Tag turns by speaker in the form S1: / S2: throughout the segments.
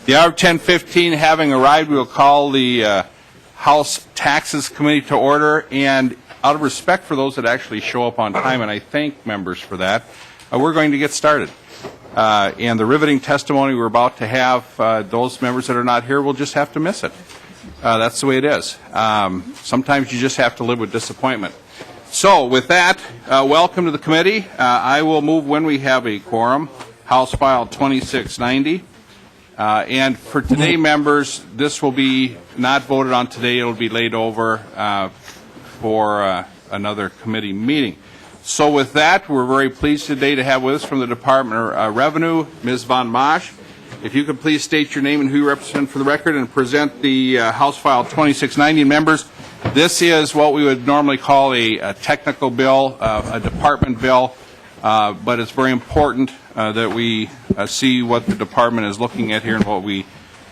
S1: The hour of 10:15 having arrived, we will call the House Taxes Committee to order, and out of respect for those that actually show up on time, and I thank members for that, we're going to get started. And the riveting testimony we're about to have, those members that are not here will just have to miss it. That's the way it is. Sometimes you just have to live with disappointment. So with that, welcome to the committee. I will move when we have a quorum. House File 2690. And for today, members, this will be not voted on today. It will be laid over for another committee meeting. So with that, we're very pleased today to have with us from the Department of Revenue, Ms. Von Mosch. If you could please state your name and who you represent for the record and present the House File 2690. Members, this is what we would normally call a technical bill, a department bill, but it's very important that we see what the department is looking at here and what we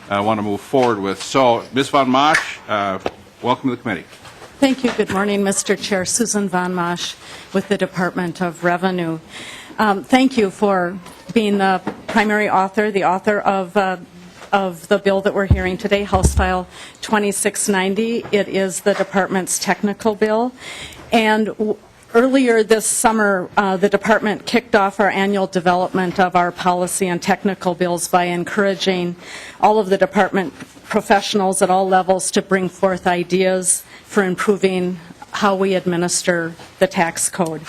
S1: want to move forward with. So, Ms. Von Mosch, welcome to the committee.
S2: Thank you. Good morning, Mr. Chair. Susan Von Mosch with the Department of Revenue. Thank you for being the primary author, the author of the bill that we're hearing today, House File 2690. It is the department's technical bill. And earlier this summer, the department kicked off our annual development of our policy and technical bills by encouraging all of the department professionals at all levels to bring forth ideas for improving how we administer the tax code.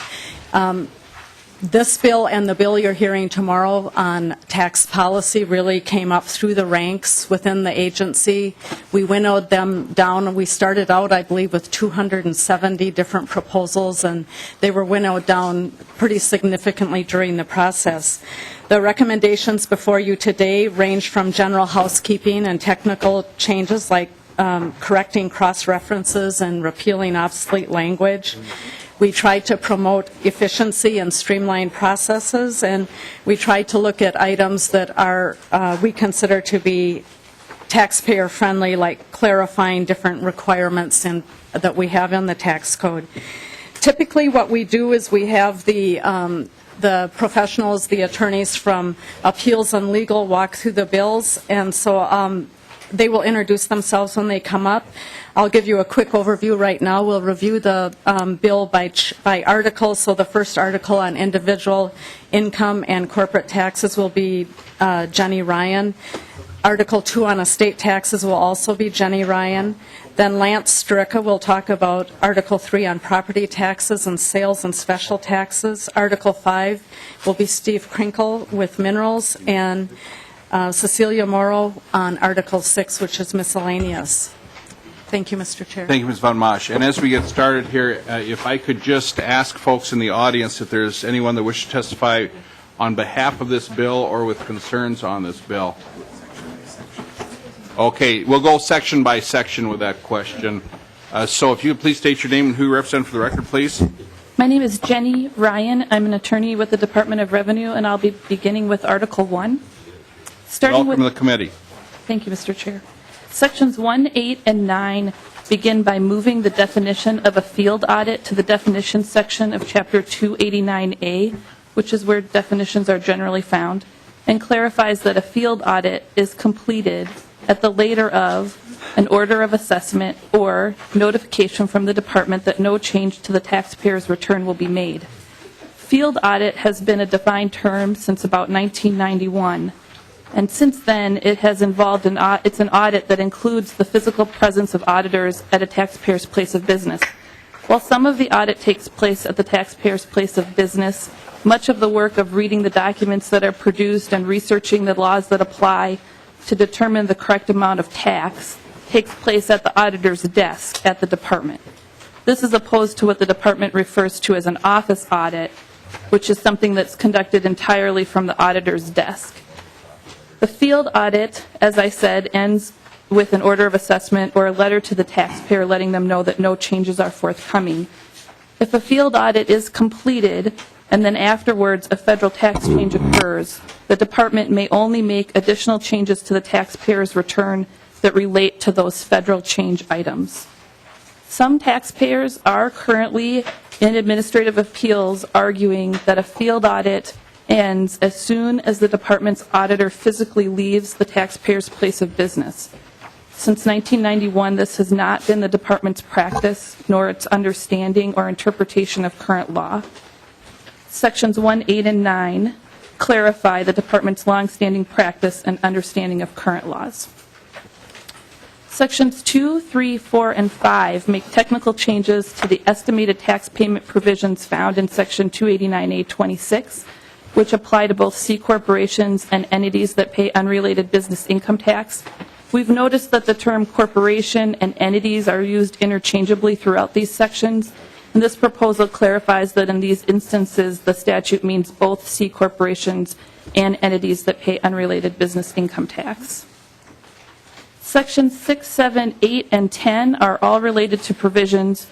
S2: This bill and the bill you're hearing tomorrow on tax policy really came up through the ranks within the agency. We winnowed them down. We started out, I believe, with 270 different proposals, and they were winnowed down pretty significantly during the process. The recommendations before you today range from general housekeeping and technical changes like correcting cross-references and repealing obsolete language. We tried to promote efficiency and streamline processes, and we tried to look at items that are we consider to be taxpayer-friendly, like clarifying different requirements that we have in the tax code. Typically, what we do is we have the professionals, the attorneys from appeals and legal walk through the bills, and so they will introduce themselves when they come up. I'll give you a quick overview right now. We'll review the bill by article. So the first article on individual income and corporate taxes will be Jenny Ryan. Article 2 on estate taxes will also be Jenny Ryan. Then Lance Stricka will talk about Article 3 on property taxes and sales and special taxes. Article 5 will be Steve Krinkle with minerals, and Cecilia Morrow on Article 6, which is miscellaneous. Thank you, Mr. Chair.
S1: Thank you, Ms. Von Mosch. And as we get started here, if I could just ask folks in the audience if there's anyone that wishes to testify on behalf of this bill or with concerns on this bill. Okay, we'll go section by section with that question. So if you could please state your name and who you represent for the record, please.
S3: My name is Jenny Ryan. I'm an attorney with the Department of Revenue, and I'll be beginning with Article 1.
S1: Welcome to the committee.
S3: Thank you, Mr. Chair. Sections 1, 8, and 9 begin by moving the definition of a field audit to the definition section of Chapter 289A, which is where definitions are generally found, and clarifies that a field audit is completed at the later of an order of assessment or notification from the department that no change to the taxpayer's return will be made. Field audit has been a defined term since about 1991. And since then, it has involved it's an audit that includes the physical presence of auditors at a taxpayer's place of business. While some of the audit takes place at the taxpayer's place of business, much of the work of reading the documents that are produced and researching the laws that apply to determine the correct amount of tax takes place at the auditor's desk at the department. This is opposed to what the department refers to as an office audit, which is something that's conducted entirely from the auditor's desk. The field audit, as I said, ends with an order of assessment or a letter to the taxpayer letting them know that no changes are forthcoming. If a field audit is completed and then afterwards a federal tax change occurs, the department may only make additional changes to the taxpayer's return that relate to those federal change items. Some taxpayers are currently in administrative appeals arguing that a field audit and as soon as the department's auditor physically leaves the taxpayer's place of business. Since 1991, this has not been the department's practice, nor its understanding or interpretation of current law. Sections 1, 8, and 9 clarify the department's longstanding practice and understanding of current laws. Sections 2, 3, 4, and 5 make technical changes to the estimated tax payment provisions found in Section 289A26, which apply to both C corporations and entities that pay unrelated business income tax. We've noticed that the term corporation and entities are used interchangeably throughout these sections, and this proposal clarifies that in these instances, the statute means both C corporations and entities that pay unrelated business income tax. Sections 6, 7, 8, and 10 are all related to provisions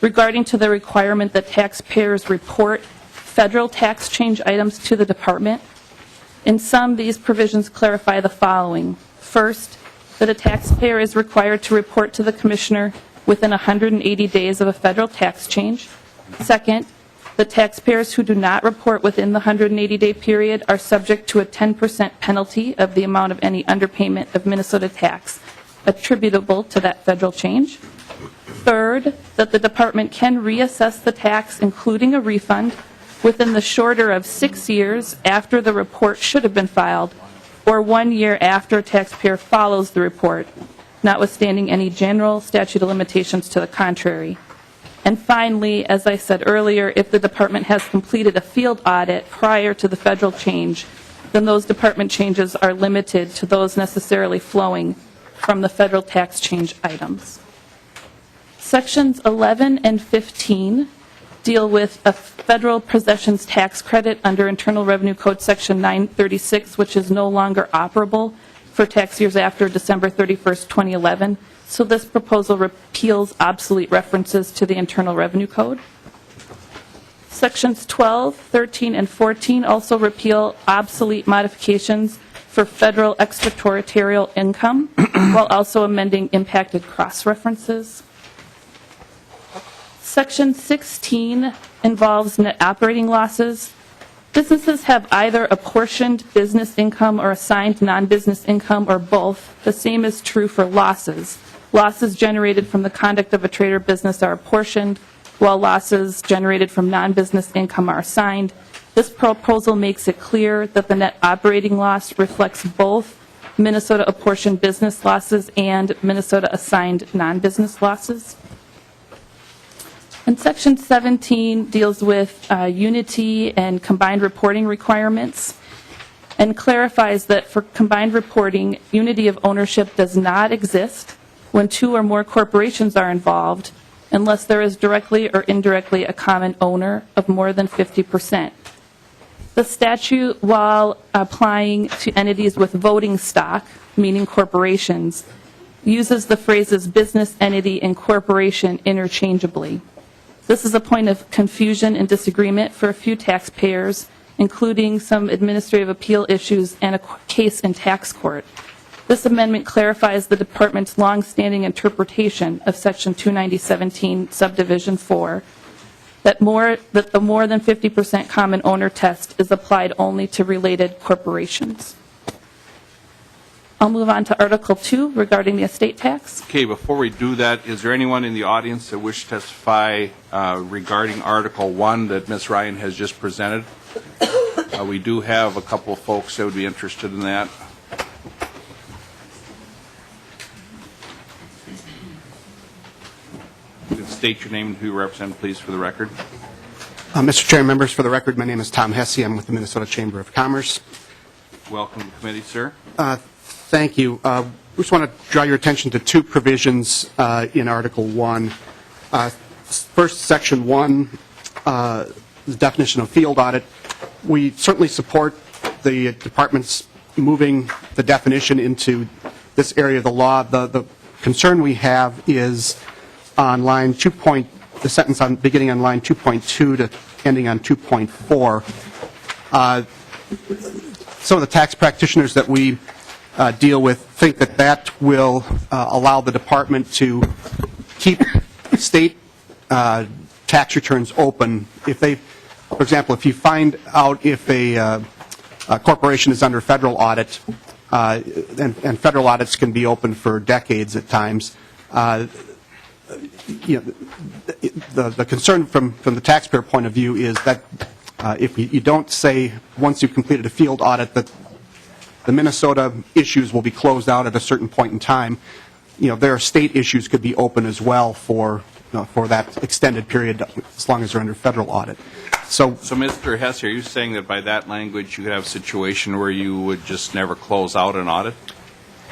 S3: regarding to the requirement that taxpayers report federal tax change items to the department. In sum, these provisions clarify the following. First, that a taxpayer is required to report to the commissioner within 180 days of a federal tax change. Second, the taxpayers who do not report within the 180-day period are subject to a 10% penalty of the amount of any underpayment of Minnesota tax attributable to that federal change. Third, that the department can reassess the tax, including a refund, within the shorter of 6 years after the report should have been filed, or 1 year after a taxpayer follows the report, notwithstanding any general statute of limitations to the contrary. And finally, as I said earlier, if the department has completed a field audit prior to the federal change, then those department changes are limited to those necessarily flowing from the federal tax change items. Sections 11 and 15 deal with a federal possessions tax credit under Internal Revenue Code Section 936, which is no longer operable for tax years after December 31st, 2011. So this proposal repeals obsolete references to the Internal Revenue Code. Sections 12, 13, and 14 also repeal obsolete modifications for federal extraterritorial income, while also amending impacted cross-references. Section 16 involves net operating losses. Businesses have either apportioned business income or assigned non-business income or both. The same is true for losses. Losses generated from the conduct of a trade or business are apportioned, while losses generated from non-business income are assigned. This proposal makes it clear that the net operating loss reflects both Minnesota apportioned business losses and Minnesota assigned non-business losses. And Section 17 deals with unity and combined reporting requirements and clarifies that for combined reporting, unity of ownership does not exist when 2 or more corporations are involved unless there is directly or indirectly a common owner of more than 50%. The statute, while applying to entities with voting stock, meaning corporations, uses the phrases business entity and corporation interchangeably. This is a point of confusion and disagreement for a few taxpayers, including some administrative appeal issues and a case in tax court. This amendment clarifies the department's longstanding interpretation of Section 29017, Subdivision 4, that the more than 50% common owner test is applied only to related corporations. I'll move on to Article 2 regarding the estate tax.
S1: Okay, before we do that, is there anyone in the audience that wishes to testify regarding Article 1 that Ms. Ryan has just presented? We do have a couple of folks that would be interested in that. You can state your name and who you represent, please, for the record.
S4: Mr. Chair, members, for the record, my name is Tom Hesse. I'm with the Minnesota Chamber of Commerce.
S1: Welcome to the committee, sir.
S4: Thank you. We just want to draw your attention to 2 provisions in Article 1. First, Section 1, the definition of field audit. We certainly support the department's moving the definition into this area of the law. The concern we have is on line 2. The sentence beginning on line 2.2 to ending on 2.4. Some of the tax practitioners that we deal with think that that will allow the department to keep state tax returns open. If they for example, if you find out if a corporation is under federal audit, and federal audits can be open for decades at times, the concern from the taxpayer point of view is that if you don't say, once you've completed a field audit, that the Minnesota issues will be closed out at a certain point in time, their state issues could be open as well for that extended period, as long as they're under federal audit. So
S1: Mr. Hesse, are you saying that by that language you could have a situation where you would just never close out an audit?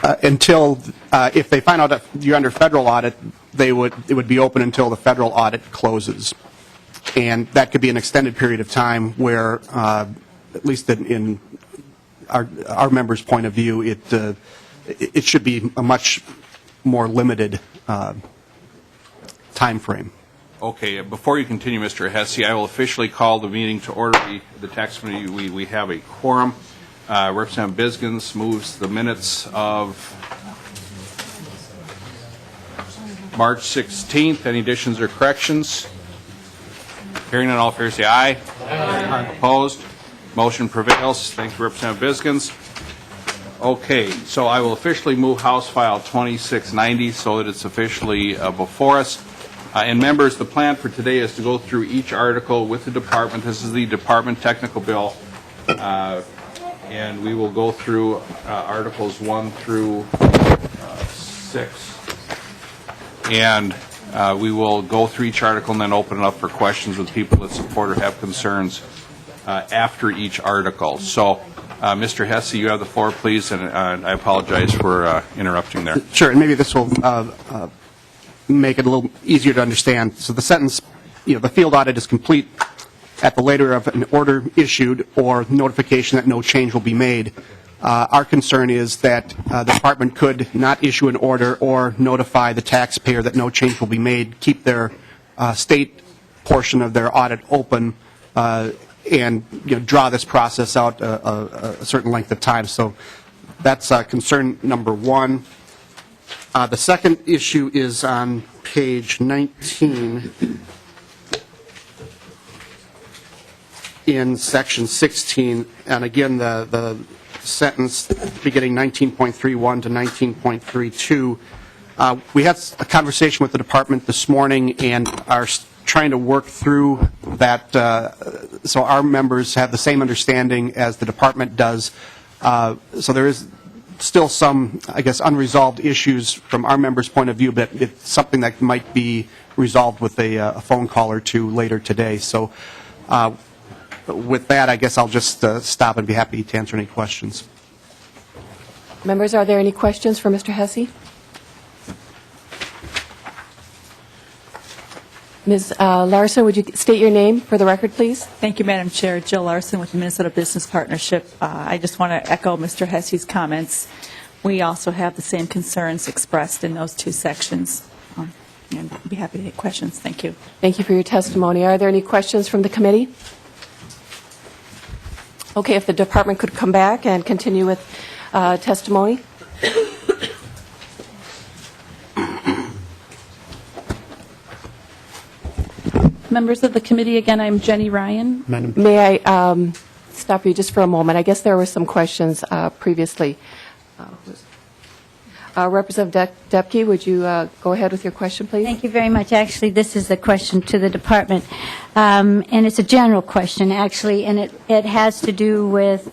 S4: until, if they find out that you're under federal audit, it would be open until the federal audit closes. And that could be an extended period of time where, at least in our members' point of view, it should be a much more limited time frame.
S1: Okay, before you continue, Mr. Hesse, I will officially call the meeting to order. The tax committee, we have a quorum. Representative Bisgans moves the minutes of March 16th. Any additions or corrections? Hearing none, all in favor say aye. Aye. Opposed? Motion prevails. Thank you, Representative Bisgans. Okay, so I will officially move House File 2690 so that it's officially before us. And members, the plan for today is to go through each article with the department. This is the department technical bill. And we will go through Articles 1 through 6. And we will go through each article and then open it up for questions with people that support or have concerns after each article. So, Mr. Hesse, you have the floor, please, and I apologize for interrupting there.
S4: Sure, and maybe this will make it a little easier to understand. So the sentence, the field audit is complete at the later of an order issued or notification that no change will be made. Our concern is that the department could not issue an order or notify the taxpayer that no change will be made, keep their state portion of their audit open, and draw this process out a certain length of time. So that's concern number one. The second issue is on page 19 in section 16, and again the sentence beginning 19.31 to 19.32. We had a conversation with the department this morning and are trying to work through that so our members have the same understanding as the department does. So there is still some, I guess, unresolved issues from our members' point of view, but it's something that might be resolved with a phone call or two later today. So with that, I guess I'll just stop and be happy to answer any questions.
S5: Members, are there any questions for Mr. Hesse? Ms. Larson, would you state your name for the record, please?
S6: Thank you, Madam Chair. Jill Larson with the Minnesota Business Partnership. I just want to echo Mr. Hesse's comments. We also have the same concerns expressed in those two sections. And I'd be happy to take questions. Thank you.
S5: Thank you for your testimony. Are there any questions from the committee? Okay, if the department could come back and continue with testimony.
S3: Members of the committee, again, I'm Jenny Ryan.
S5: May I stop you just for a moment? I guess there were some questions previously. Representative Depke, would you go ahead with your question, please?
S7: Thank you very much. Actually, this is a question to the department, and it's a general question, actually, and it has to do with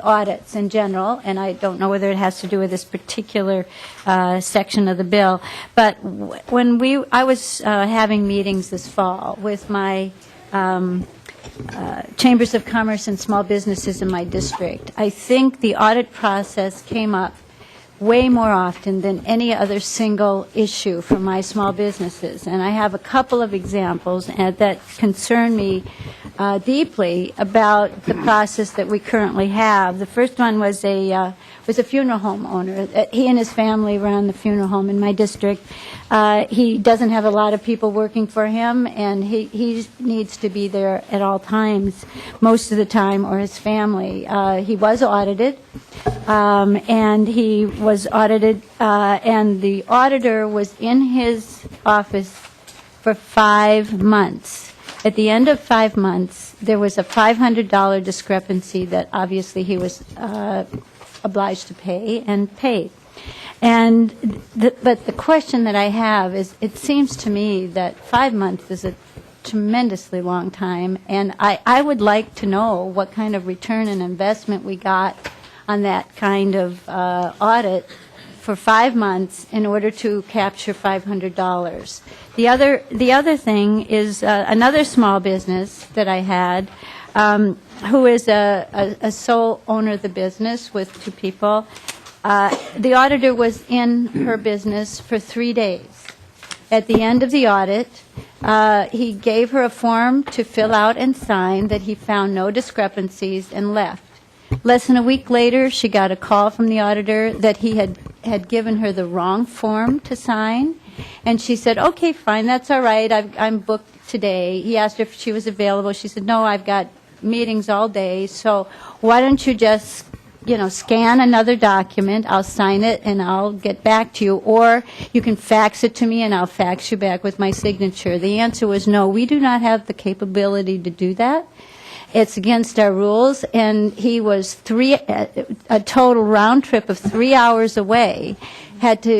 S7: audits in general, and I don't know whether it has to do with this particular section of the bill. But when I was having meetings this fall with my chambers of commerce and small businesses in my district, I think the audit process came up way more often than any other single issue for my small businesses. And I have a couple of examples that concern me deeply about the process that we currently have. The first one was a funeral home owner. He and his family run the funeral home in my district. He doesn't have a lot of people working for him, and he needs to be there at all times, most of the time, or his family. He was audited, and he was audited, and the auditor was in his office for 5 months. At the end of 5 months, there was a $500 discrepancy that obviously he was obliged to pay and paid. But the question that I have is, it seems to me that 5 months is a tremendously long time, and I would like to know what kind of return and investment we got on that kind of audit for 5 months in order to capture $500. The other thing is another small business that I had, who is a sole owner of the business with 2 people. The auditor was in her business for 3 days. At the end of the audit, he gave her a form to fill out and sign that he found no discrepancies and left. Less than a week later, she got a call from the auditor that he had given her the wrong form to sign, and she said, okay, fine, that's all right, I'm booked today. He asked her if she was available. She said, no, I've got meetings all day, so why don't you just scan another document, I'll sign it, and I'll get back to you. Or you can fax it to me, and I'll fax you back with my signature. The answer was no, we do not have the capability to do that. It's against our rules, and he was a total round trip of 3 hours away.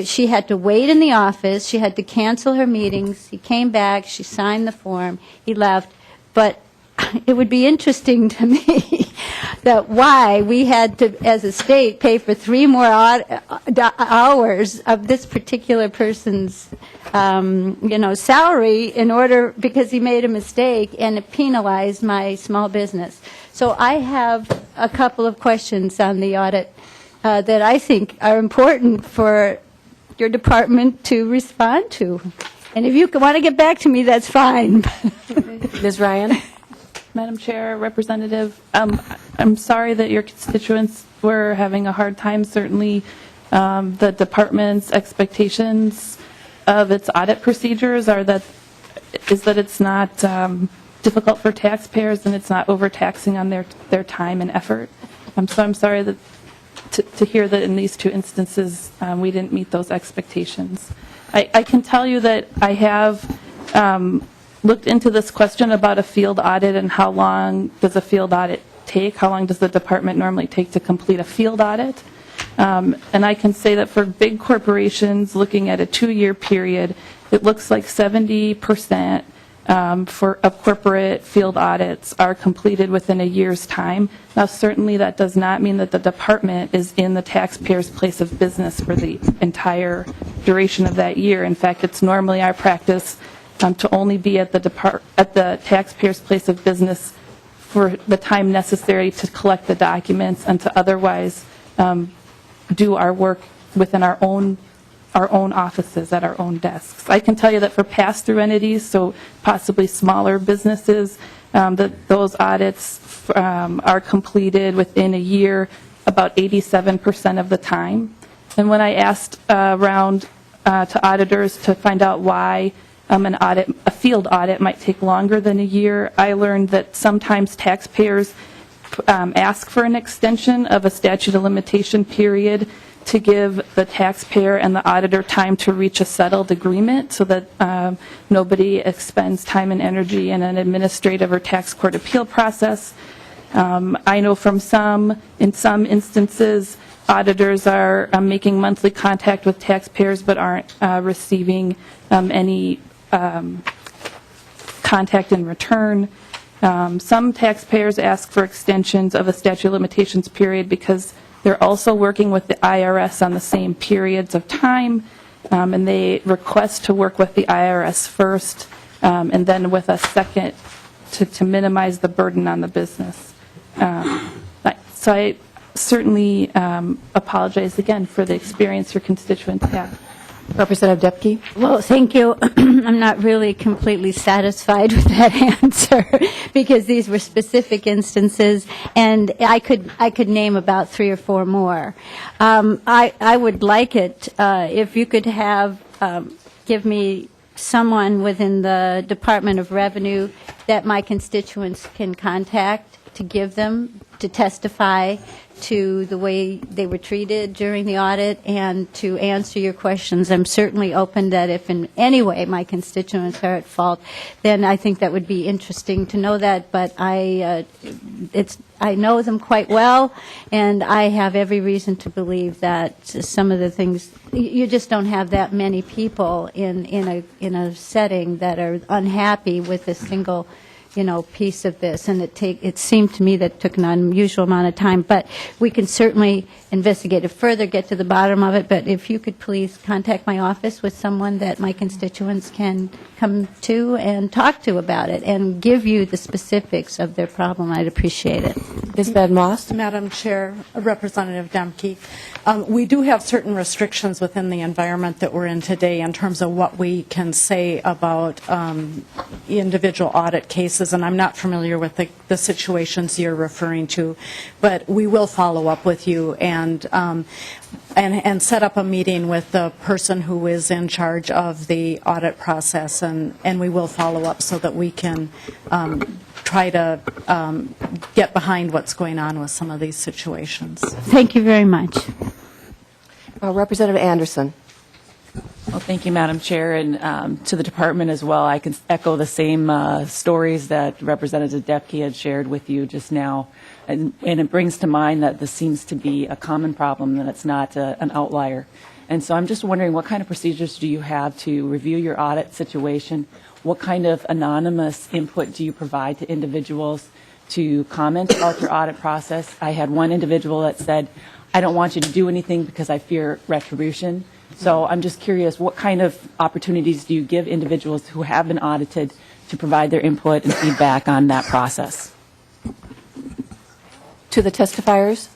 S7: She had to wait in the office. She had to cancel her meetings. He came back. She signed the form. He left. But it would be interesting to me that why we had to, as a state, pay for 3 more hours of this particular person's, salary in order, because he made a mistake and it penalized my small business. So I have a couple of questions on the audit that I think are important for your department to respond to. And if you want to get back to me, that's fine.
S5: Ms. Ryan?
S3: Madam Chair, Representative, I'm sorry that your constituents were having a hard time. Certainly, the department's expectations of its audit procedures is that it's not difficult for taxpayers and it's not overtaxing on their time and effort. So I'm sorry to hear that in these 2 instances we didn't meet those expectations. I can tell you that I have looked into this question about a field audit and how long does a field audit take, how long does the department normally take to complete a field audit. And I can say that for big corporations looking at a 2-year period, it looks like 70% of corporate field audits are completed within a year's time. Now, certainly that does not mean that the department is in the taxpayer's place of business for the entire duration of that year. In fact, it's normally our practice to only be at the taxpayer's place of business for the time necessary to collect the documents and to otherwise do our work within our own offices at our own desks. I can tell you that for pass-through entities, so possibly smaller businesses, that those audits are completed within a year about 87% of the time. And when I asked around to auditors to find out why a field audit might take longer than a year, I learned that sometimes taxpayers ask for an extension of a statute of limitation period to give the taxpayer and the auditor time to reach a settled agreement so that nobody expends time and energy in an administrative or tax court appeal process. I know in some instances, auditors are making monthly contact with taxpayers but aren't receiving any contact in return. Some taxpayers ask for extensions of a statute of limitations period because they're also working with the IRS on the same periods of time, and they request to work with the IRS first and then with a second to minimize the burden on the business. So I certainly apologize again for the experience your constituents have.
S5: Representative Depke?
S7: Well, thank you. I'm not really completely satisfied with that answer because these were specific instances, and I could name about 3 or 4 more. I would like it if you could give me someone within the Department of Revenue that my constituents can contact to give them to testify to the way they were treated during the audit and to answer your questions. I'm certainly open that if in any way my constituents are at fault, then I think that would be interesting to know that. But I know them quite well, and I have every reason to believe that some of the things, you just don't have that many people in a setting that are unhappy with a single piece of this, and it seemed to me that it took an unusual amount of time, but we can certainly investigate it further, get to the bottom of it, but if you could please contact my office with someone that my constituents can come to and talk to about it and give you the specifics of their problem, I'd appreciate it.
S5: Ms. Van Moss?
S2: Madam Chair, Representative Demke, we do have certain restrictions within the environment that we're in today in terms of what we can say about individual audit cases, and I'm not familiar with the situations you're referring to, but we will follow up with you and set up a meeting with the person who is in charge of the audit process, and we will follow up so that we can try to get behind what's going on with some of these situations.
S7: Thank you very much.
S5: Representative Anderson.
S8: Well, thank you, Madam Chair, and to the department as well. I can echo the same stories that Representative Depke had shared with you just now, and it brings to mind that this seems to be a common problem, that it's not an outlier. And so I'm just wondering, what kind of procedures do you have to review your audit situation? What kind of anonymous input do you provide to individuals to comment about your audit process? I had one individual that said, I don't want you to do anything because I fear retribution. So I'm just curious, what kind of opportunities do you give individuals who have been audited to provide their input and feedback on that process?
S5: To the testifiers?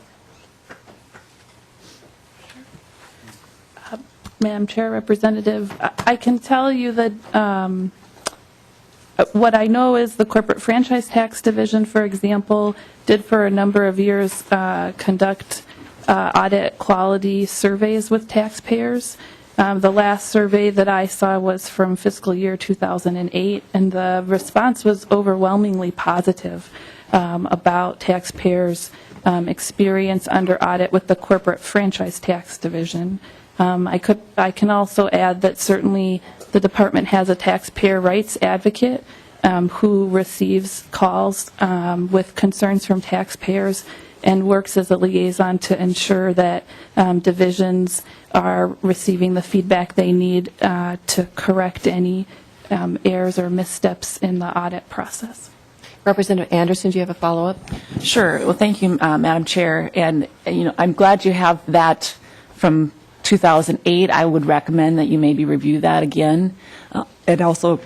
S3: Madam Chair, Representative, I can tell you that what I know is the Corporate Franchise Tax Division, for example, did for a number of years conduct audit quality surveys with taxpayers. The last survey that I saw was from fiscal year 2008, and the response was overwhelmingly positive about taxpayers' experience under audit with the Corporate Franchise Tax Division. I can also add that certainly the department has a taxpayer rights advocate who receives calls with concerns from taxpayers and works as a liaison to ensure that divisions are receiving the feedback they need to correct any errors or missteps in the audit process.
S5: Representative Anderson, do you have a follow-up?
S8: Sure. Well, thank you, Madam Chair. And, I'm glad you have that from 2008. I would recommend that you maybe review that again and also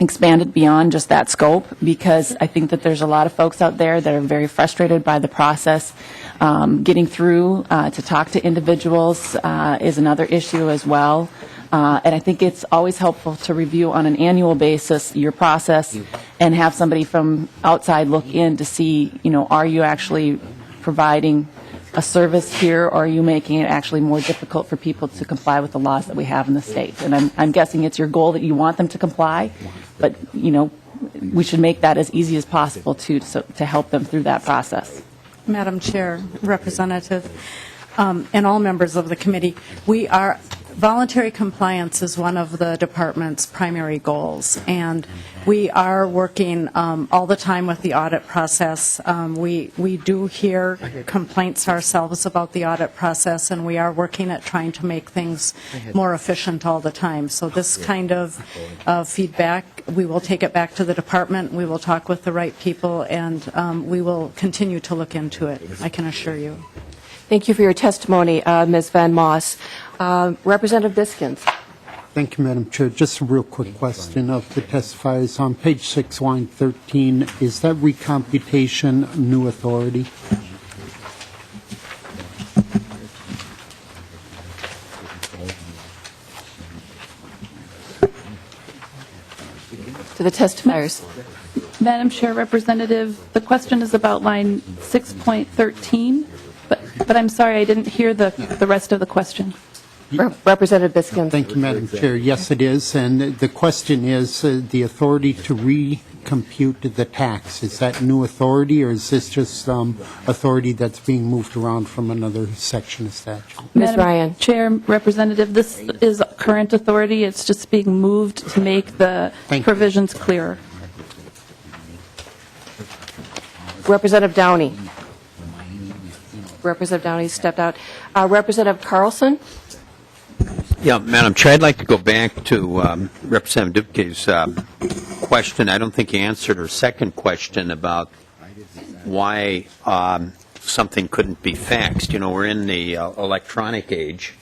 S8: expand it beyond just that scope, because I think that there's a lot of folks out there that are very frustrated by the process. Getting through to talk to individuals is another issue as well. And I think it's always helpful to review on an annual basis your process and have somebody from outside look in to see, are you actually providing a service here, or are you making it actually more difficult for people to comply with the laws that we have in the state? And I'm guessing it's your goal that you want them to comply, but, we should make that as easy as possible to help them through that process.
S2: Madam Chair, Representative, and all members of the committee, voluntary compliance is one of the department's primary goals, and we are working all the time with the audit process. We do hear complaints ourselves about the audit process, and we are working at trying to make things more efficient all the time. So this kind of feedback, we will take it back to the department, we will talk with the right people, and we will continue to look into it, I can assure you.
S5: Thank you for your testimony, Ms. Van Moss. Representative Biskins.
S9: Thank you, Madam Chair. Just a real quick question of the testifiers. On page 6, line 13, is that recomputation new authority?
S5: To the testifiers.
S3: Madam Chair, Representative, the question is about line 6.13, but I'm sorry, I didn't hear the rest of the question.
S5: Representative Biskins.
S9: Thank you, Madam Chair. Yes, it is. And the question is the authority to compute the tax? Is that new authority, or is this just authority that's being moved around from another section of statute?
S5: Ms.
S3: Madam
S5: Ryan.
S3: Chair, Representative, this is current authority. It's just being moved to make the
S9: Thank you.
S3: provisions clearer.
S5: Representative Downey. Representative Downey stepped out. Representative Carlson?
S10: Yeah, Madam Chair, I'd like to go back to Representative Dubke's question. I don't think he answered her second question about why something couldn't be faxed. You know, we're in the electronic age.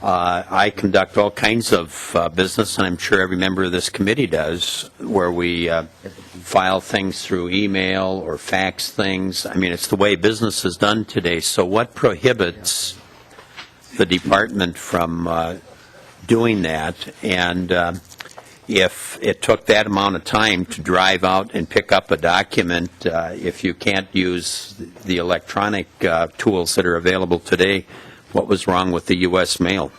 S10: I conduct all kinds of business, and I'm sure every member of this committee does, where we file things through email or fax things. I mean, it's the way business is done today. So what prohibits the department from doing that? And if it took that amount of time to drive out and pick up a document, if you can't use the electronic tools that are available today, what was wrong with the U.S. mail?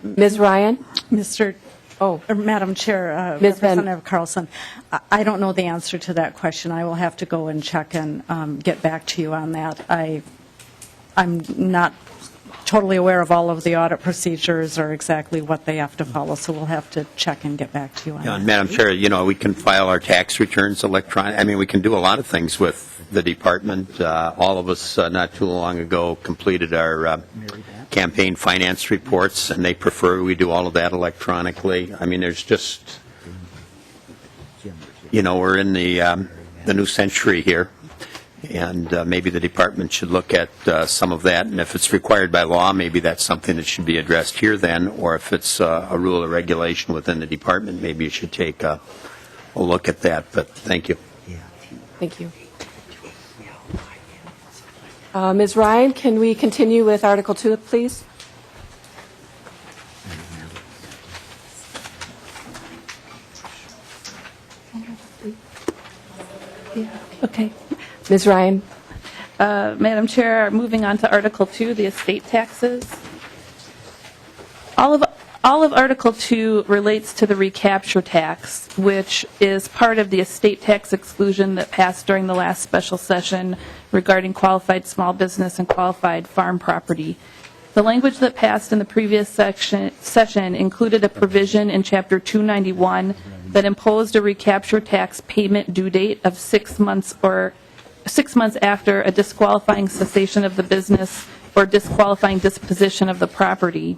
S5: Ms. Ryan?
S2: Madam Chair,
S5: Ms. Van-
S2: Representative Carlson, I don't know the answer to that question. I will have to go and check and get back to you on that. I'm not totally aware of all of the audit procedures or exactly what they have to follow, so we'll have to check and get back to you on
S10: Yeah,
S2: that.
S10: and Madam Chair, you know, we can file our tax returns electronic. I mean, we can do a lot of things with the department. All of us not too long ago completed our campaign finance reports, and they prefer we do all of that electronically. I mean, there's just, you know, we're in the new century here, and maybe the department should look at some of that. And if it's required by law, maybe that's something that should be addressed here then, or if it's a rule or regulation within the department, maybe you should take a look at that. But thank you.
S5: Thank you. Ms. Ryan, can we continue with Article 2, please?
S3: Okay.
S5: Ms. Ryan?
S3: Madam Chair, moving on to Article 2, the estate taxes. All of Article 2 relates to the recapture tax, which is part of the estate tax exclusion that passed during the last special session regarding qualified small business and qualified farm property. The language that passed in the previous session included a provision in Chapter 291 that imposed a recapture tax payment due date of 6 months after a disqualifying cessation of the business or disqualifying disposition of the property.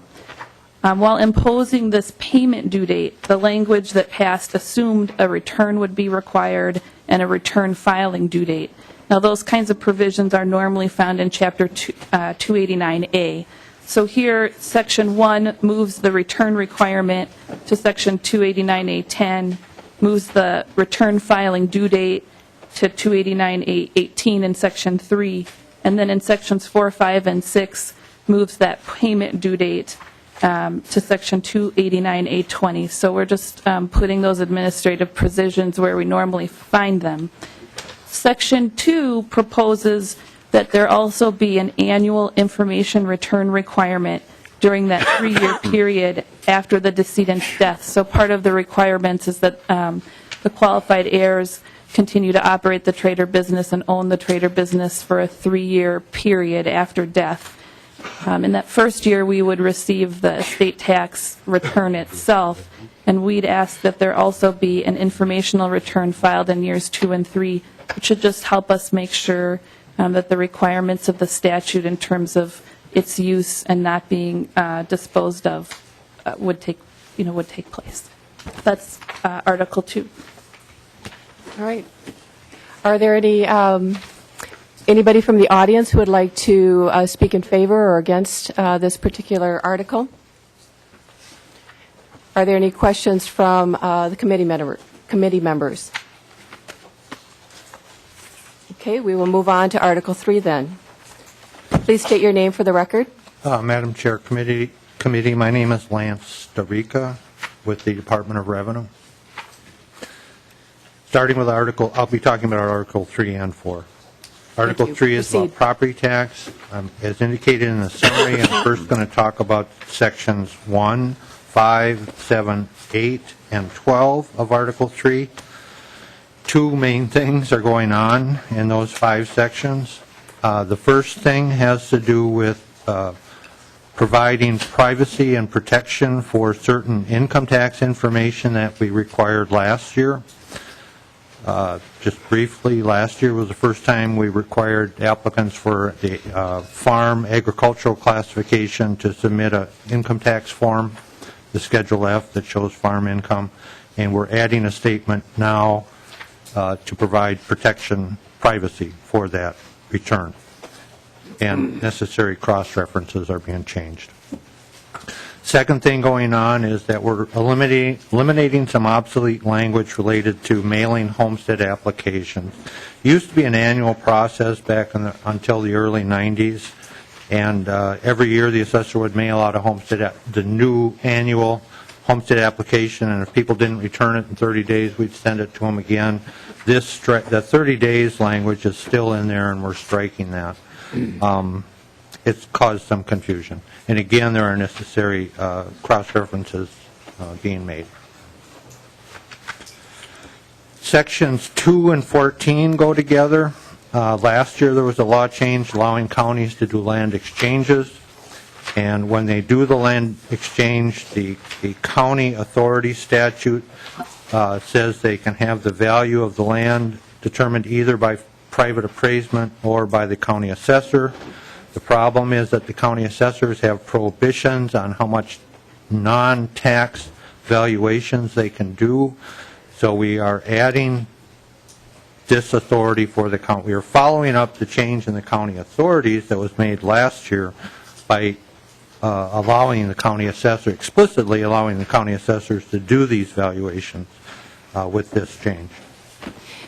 S3: While imposing this payment due date, the language that passed assumed a return would be required and a return filing due date. Now, those kinds of provisions are normally found in Chapter 289A. So here, Section 1 moves the return requirement to Section 289A10, moves the return filing due date to 289A18 in Section 3, and then in Sections 4, 5, and 6 moves that payment due date to Section 289A20. So we're just putting those administrative provisions where we normally find them. Section 2 proposes that there also be an annual information return requirement during that 3-year period after the decedent's death. So part of the requirements is that the qualified heirs continue to operate the trade or business and own the trade or business for a 3-year period after death. In that first year, we would receive the estate tax return itself, and we'd ask that there also be an informational return filed in years 2 and 3, which should just help us make sure that the requirements of the statute in terms of its use and not being disposed of would take place. That's Article 2.
S5: All right. Are there anybody from the audience who would like to speak in favor or against this particular article? Are there any questions from the committee members? Okay, we will move on to Article 3 then. Please state your name for the record.
S11: Madam Chair, committee, my name is Lance Darica with the Department of Revenue. Starting with Article, I'll be talking about Article 3 and 4. Article 3 is about property tax. As indicated in the summary, I'm first going to talk about Sections 1, 5, 7, 8, and 12 of Article 3. two main things are going on in those 5 sections. The first thing has to do with providing privacy and protection for certain income tax information that we required last year. Just briefly, last year was the first time we required applicants for the farm agricultural classification to submit an income tax form, the Schedule F that shows farm income, and we're adding a statement now to provide protection, privacy for that return. And necessary cross-references are being changed. Second thing going on is that we're eliminating some obsolete language related to mailing homestead applications. It used to be an annual process back until the early 90s, and every year the assessor would mail out the new annual homestead application, and if people didn't return it in 30 days, we'd send it to them again. The 30 days language is still in there, and we're striking that. It's caused some confusion. And again, there are necessary cross-references being made. Sections 2 and 14 go together. Last year there was a law change allowing counties to do land exchanges. And when they do the land exchange, the county authority statute says they can have the value of the land determined either by private appraisement or by the county assessor. The problem is that the county assessors have prohibitions on how much non-tax valuations they can do. So we are adding this authority for the county. We are following up the change in the county authorities that was made last year by allowing the county assessor, explicitly allowing the county assessors to do these valuations with this change.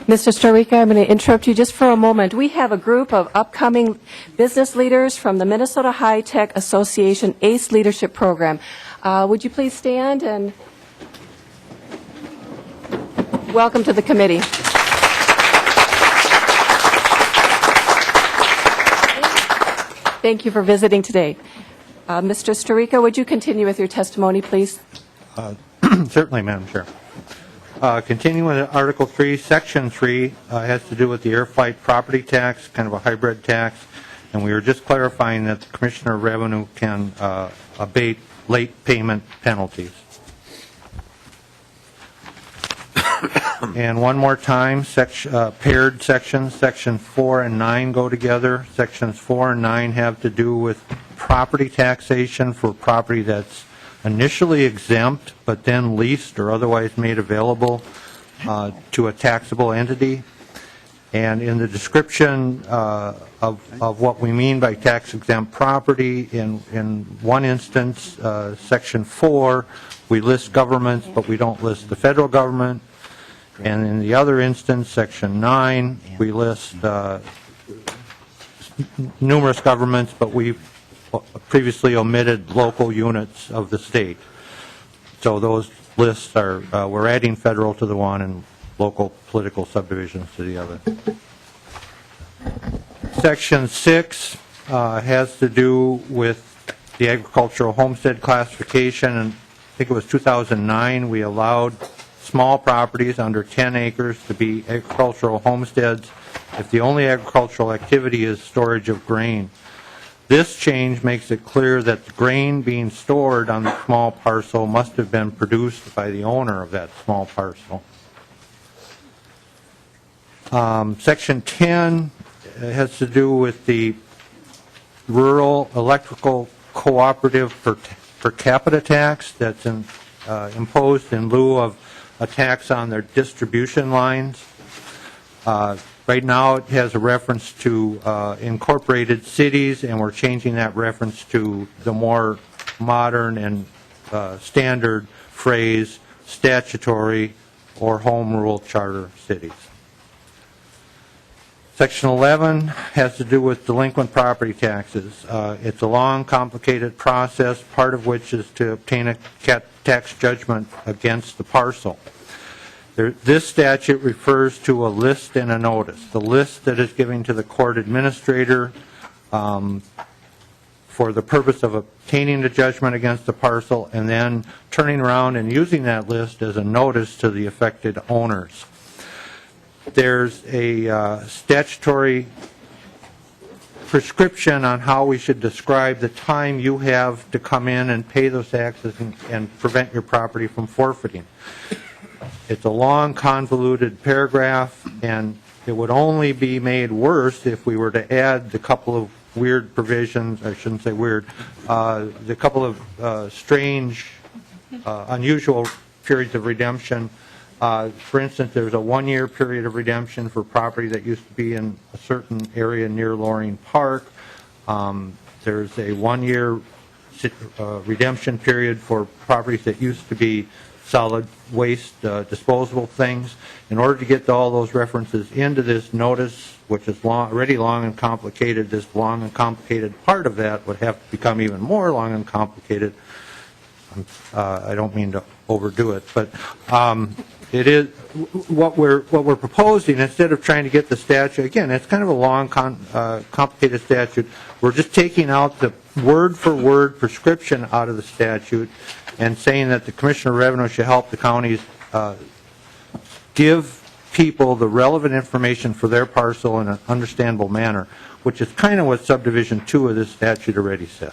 S5: Mr. Storica, I'm going to interrupt you just for a moment. We have a group of upcoming business leaders from the Minnesota High Tech Association ACE Leadership Program. Would you please stand and welcome to the committee. Thank you for visiting today. Mr. Storica, would you continue with your testimony, please?
S11: Certainly, Madam Chair. Continuing with Article 3, Section 3 has to do with the air flight property tax, kind of a hybrid tax, and we were just clarifying that the Commissioner of Revenue can abate late payment penalties. And one more time, paired sections, Section 4 and 9 go together. Sections 4 and 9 have to do with property taxation for property that's initially exempt, but then leased or otherwise made available to a taxable entity. And in the description of what we mean by tax-exempt property, in one instance, Section 4, we list governments, but we don't list the federal government. And in the other instance, Section 9, we list numerous governments, but we've previously omitted local units of the state. So those lists are, we're adding federal to the one and local political subdivisions to the other. Section 6 has to do with the agricultural homestead classification, and I think it was 2009 we allowed small properties under 10 acres to be agricultural homesteads if the only agricultural activity is storage of grain. This change makes it clear that the grain being stored on the small parcel must have been produced by the owner of that small parcel. Section 10 has to do with the rural electrical cooperative per capita tax that's imposed in lieu of a tax on their distribution lines. Right now it has a reference to incorporated cities, and we're changing that reference to the more modern and standard phrase statutory or home rule charter cities. Section 11 has to do with delinquent property taxes. It's a long, complicated process, part of which is to obtain a tax judgment against the parcel. This statute refers to a list and a notice. The list that is given to the court administrator for the purpose of obtaining the judgment against the parcel, and then turning around and using that list as a notice to the affected owners. there's a statutory prescription on how we should describe the time you have to come in and pay those taxes and prevent your property from forfeiting. It's a long, convoluted paragraph, and it would only be made worse if we were to add the couple of weird provisions, I shouldn't say weird, the couple of strange, unusual periods of redemption. For instance, there's a 1-year period of redemption for property that used to be in a certain area near Loring Park. There's a 1-year redemption period for properties that used to be solid waste disposable things. In order to get all those references into this notice, which is already long and complicated, this long and complicated part of that would have to become even more long and complicated. I don't mean to overdo it, but it is what we're proposing. Instead of trying to get the statute, again, it's kind of a long, complicated statute. We're just taking out the word-for-word prescription out of the statute and saying that the Commissioner of Revenue should help the counties give people the relevant information for their parcel in an understandable manner, which is kind of what subdivision 2 of this statute already says.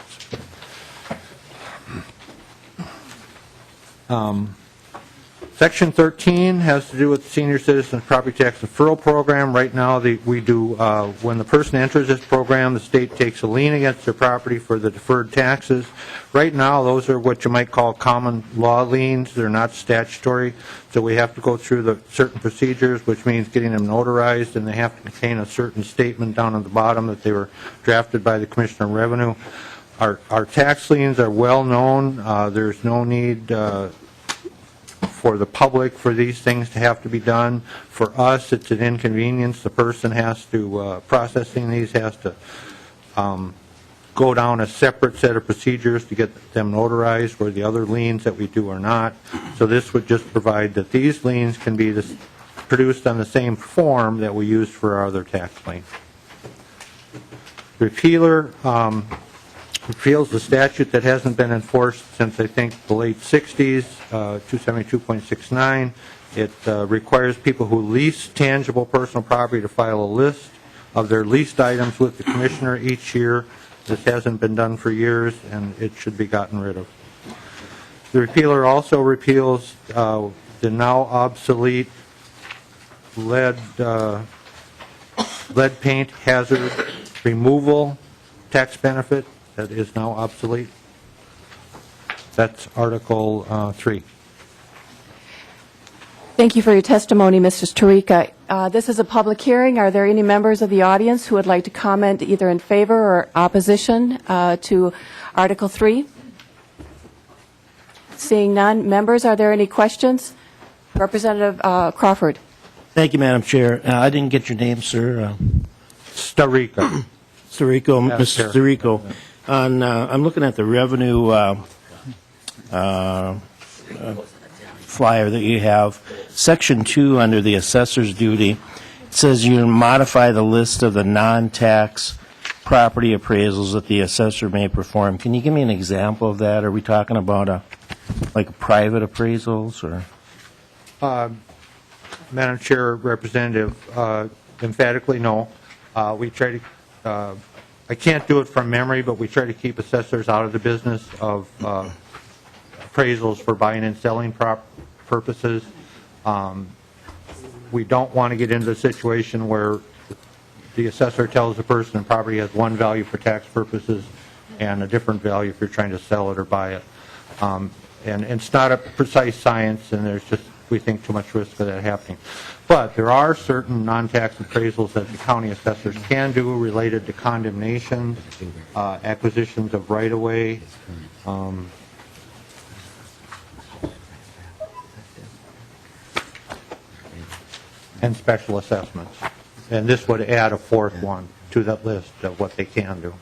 S11: Section 13 has to do with the Senior Citizens Property Tax Deferral Program. Right now, we do, when the person enters this program, the state takes a lien against their property for the deferred taxes. Right now, those are what you might call common law liens. They're not statutory, so we have to go through the certain procedures, which means getting them notarized, and they have to contain a certain statement down at the bottom that they were drafted by the Commissioner of Revenue. Our tax liens are well known. There's no need for the public for these things to have to be done. For us, it's an inconvenience. The person has to, processing these has to go down a separate set of procedures to get them notarized, where the other liens that we do are not. So this would just provide that these liens can be produced on the same form that we use for our other tax liens. Repealer repeals the statute that hasn't been enforced since, I think, the late 60s, 272.69. It requires people who lease tangible personal property to file a list of their leased items with the commissioner each year. This hasn't been done for years, and it should be gotten rid of. The repealer also repeals the now obsolete lead paint hazard removal tax benefit that is now obsolete. That's Article 3.
S5: Thank you for your testimony, Mrs. Tarika. This is a public hearing. Are there any members of the audience who would like to comment either in favor or opposition to Article 3? Seeing none. Members, are there any questions? Representative Crawford.
S12: Thank you, Madam Chair. I didn't get your name, sir.
S11: Starico.
S12: Starico, Mr. Starico. I'm looking at the revenue flyer that you have. Section 2 under the assessor's duty, it says you modify the list of the non-tax property appraisals that the assessor may perform. Can you give me an example of that? Are we talking about like private appraisals or?
S11: Madam Chair, Representative, emphatically no. We try to, I can't do it from memory, but we try to keep assessors out of the business of appraisals for buying and selling purposes. We don't want to get into a situation where the assessor tells the person the property has one value for tax purposes and a different value if you're trying to sell it or buy it. And it's not a precise science, and there's just, we think, too much risk of that happening. But there are certain non-tax appraisals that the county assessors can do related to condemnations, acquisitions of right-of-way, and special assessments. And this would add a fourth one to that list of what they can do.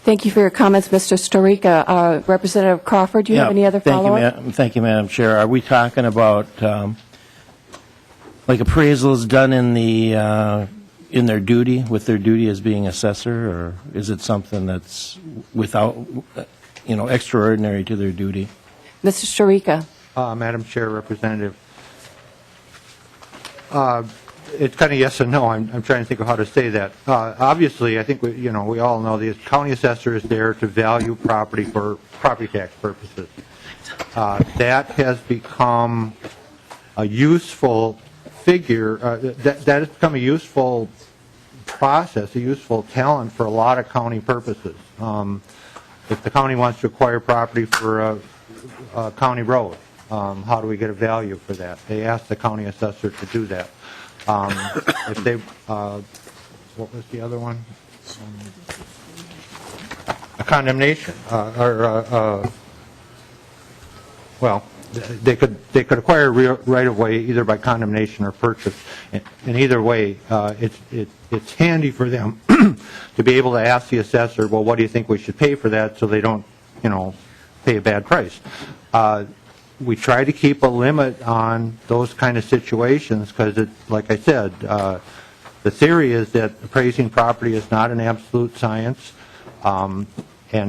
S5: Thank you for your comments, Mr. Starica. Representative Crawford, do you have any other follow-up?
S12: Thank you, Madam Chair. Are we talking about like appraisals done in their duty, with their duty as being assessor, or is it something that's without, extraordinary to their duty?
S5: Mr. Starica.
S11: Madam Chair, Representative, it's kind of yes and no. I'm trying to think of how to say that. Obviously, I think we all know the county assessor is there to value property for property tax purposes. That has become a useful figure. That has become a useful process, a useful talent for a lot of county purposes. If the county wants to acquire property for a county road, how do we get a value for that? They ask the county assessor to do that. If they, what was the other one? A condemnation, well, they could acquire right of way either by condemnation or purchase. And either way, it's handy for them to be able to ask the assessor, well, what do you think we should pay for that, so they don't, pay a bad price. We try to keep a limit on those kind of situations because, like I said, the theory is that appraising property is not an absolute science, and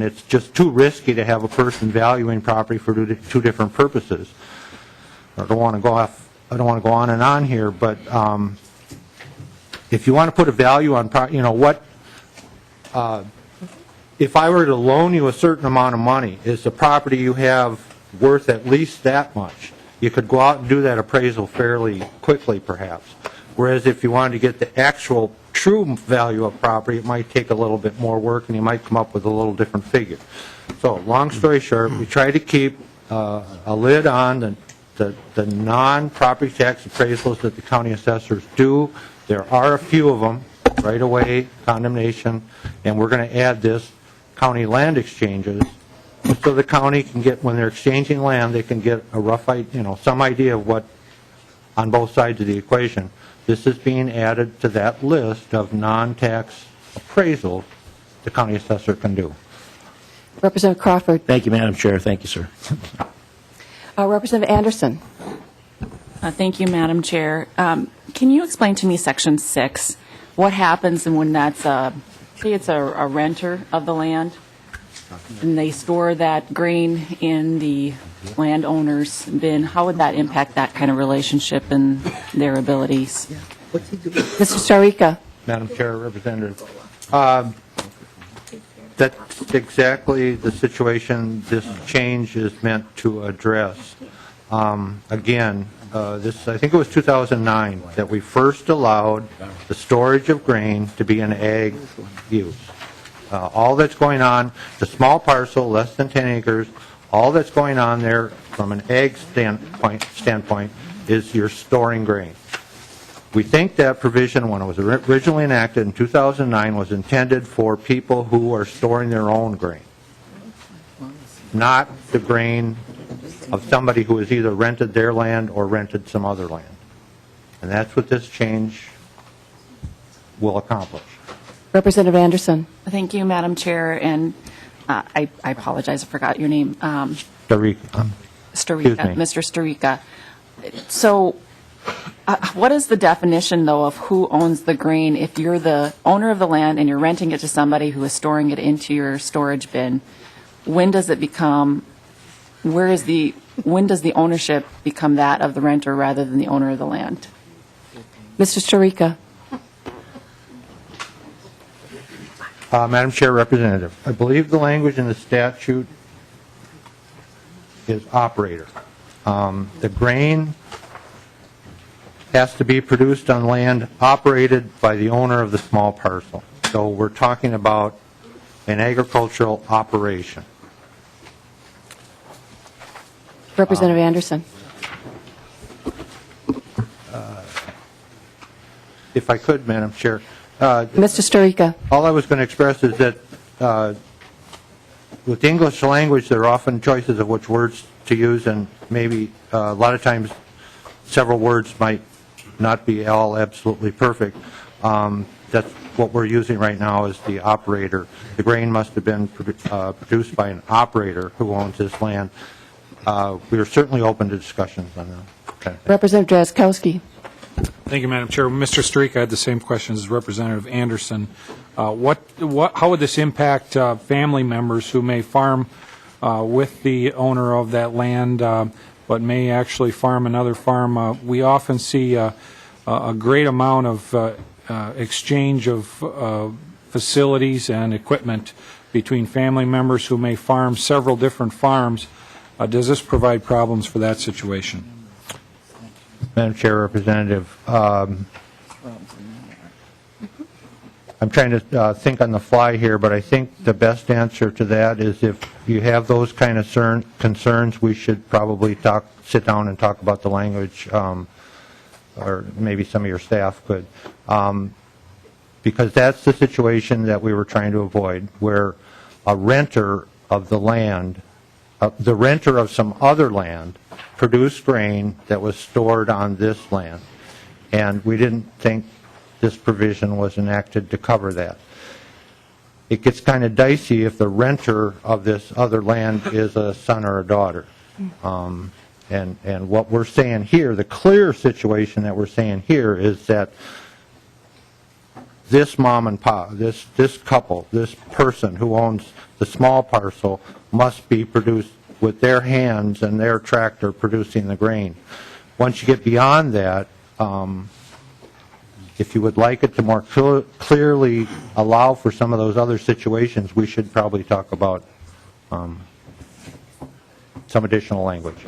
S11: it's just too risky to have a person valuing property for two different purposes. I don't want to go on and on here, but if you want to put a value on property, if I were to loan you a certain amount of money, is the property you have worth at least that much? You could go out and do that appraisal fairly quickly, perhaps. Whereas if you wanted to get the actual true value of property, it might take a little bit more work, and you might come up with a little different figure. So, long story short, we try to keep a lid on the non-property tax appraisals that the county assessors do. There are a few of them, right away, condemnation, and we're going to add this, county land exchanges, so the county can get, when they're exchanging land, they can get a rough idea, some idea of what, on both sides of the equation. This is being added to that list of non-tax appraisals the county assessor can do.
S5: Representative Crawford.
S12: Thank you, Madam Chair. Thank you, sir.
S5: Representative Anderson.
S8: Thank you, Madam Chair. Can you explain to me Section 6? What happens when that's say it's a renter of the land, and they store that grain in the landowner's bin? How would that impact that kind of relationship and their abilities?
S5: Mr. Starica.
S11: Madam Chair, Representative, that's exactly the situation this change is meant to address. Again, I think it was 2009 that we first allowed the storage of grain to be an ag use. All that's going on, the small parcel, less than 10 acres, all that's going on there from an ag standpoint is you're storing grain. We think that provision, when it was originally enacted in 2009, was intended for people who are storing their own grain, not the grain of somebody who has either rented their land or rented some other land. And that's what this change will accomplish.
S5: Representative Anderson.
S8: Thank you, Madam Chair, and I apologize, I forgot your name.
S11: Starica.
S8: Mr. Starica. So what is the definition, though, of who owns the grain? If you're the owner of the land and you're renting it to somebody who is storing it into your storage bin, when does it become, when does the ownership become that of the renter rather than the owner of the land?
S5: Mr. Starica.
S11: Madam Chair, Representative, I believe the language in the statute is operator. The grain has to be produced on land operated by the owner of the small parcel. So we're talking about an agricultural operation.
S5: Representative Anderson.
S11: If I could, Madam Chair.
S5: Mr. Starica.
S11: All I was going to express is that with the English language, there are often choices of which words to use, and maybe a lot of times several words might not be all absolutely perfect. That's what we're using right now is the operator. The grain must have been produced by an operator who owns this land. We are certainly open to discussions on that. Okay.
S5: Representative Drazkowski.
S13: Thank you, Madam Chair. Mr. Starica, I had the same questions as Representative Anderson. How would this impact family members who may farm with the owner of that land, but may actually farm another farm? We often see a great amount of exchange of facilities and equipment between family members who may farm several different farms. Does this provide problems for that situation?
S11: Madam Chair, Representative, I'm trying to think on the fly here, but I think the best answer to that is if you have those kind of concerns, we should probably sit down and talk about the language, or maybe some of your staff could, because that's the situation that we were trying to avoid, where a renter of the land, the renter of some other land, produced grain that was stored on this land, and we didn't think this provision was enacted to cover that. It gets kind of dicey if the renter of this other land is a son or a daughter. And what we're saying here, the clear situation that we're saying here is that this mom and pop, this couple, this person who owns the small parcel must be produced with their hands and their tractor producing the grain. Once you get beyond that, if you would like it to more clearly allow for some of those other situations, we should probably talk about some additional language.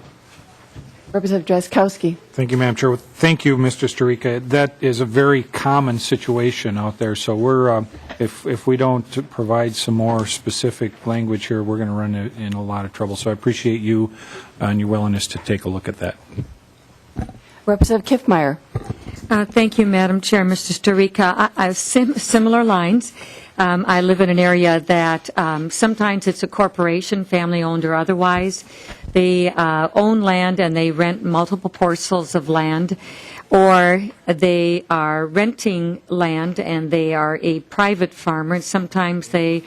S5: Representative Drazkowski.
S13: Thank you, Madam Chair. Thank you, Mr. Sturika. That is a very common situation out there. So we're, if we don't provide some more specific language here, we're going to run in a lot of trouble. So I appreciate you and your willingness to take a look at that.
S5: Representative Kiffmeyer.
S14: Thank you, Madam Chair. Mr. Sturika, I have similar lines. I live in an area that sometimes it's a corporation, family-owned or otherwise. They own land and they rent multiple parcels of land, or they are renting land and they are a private farmer, and sometimes they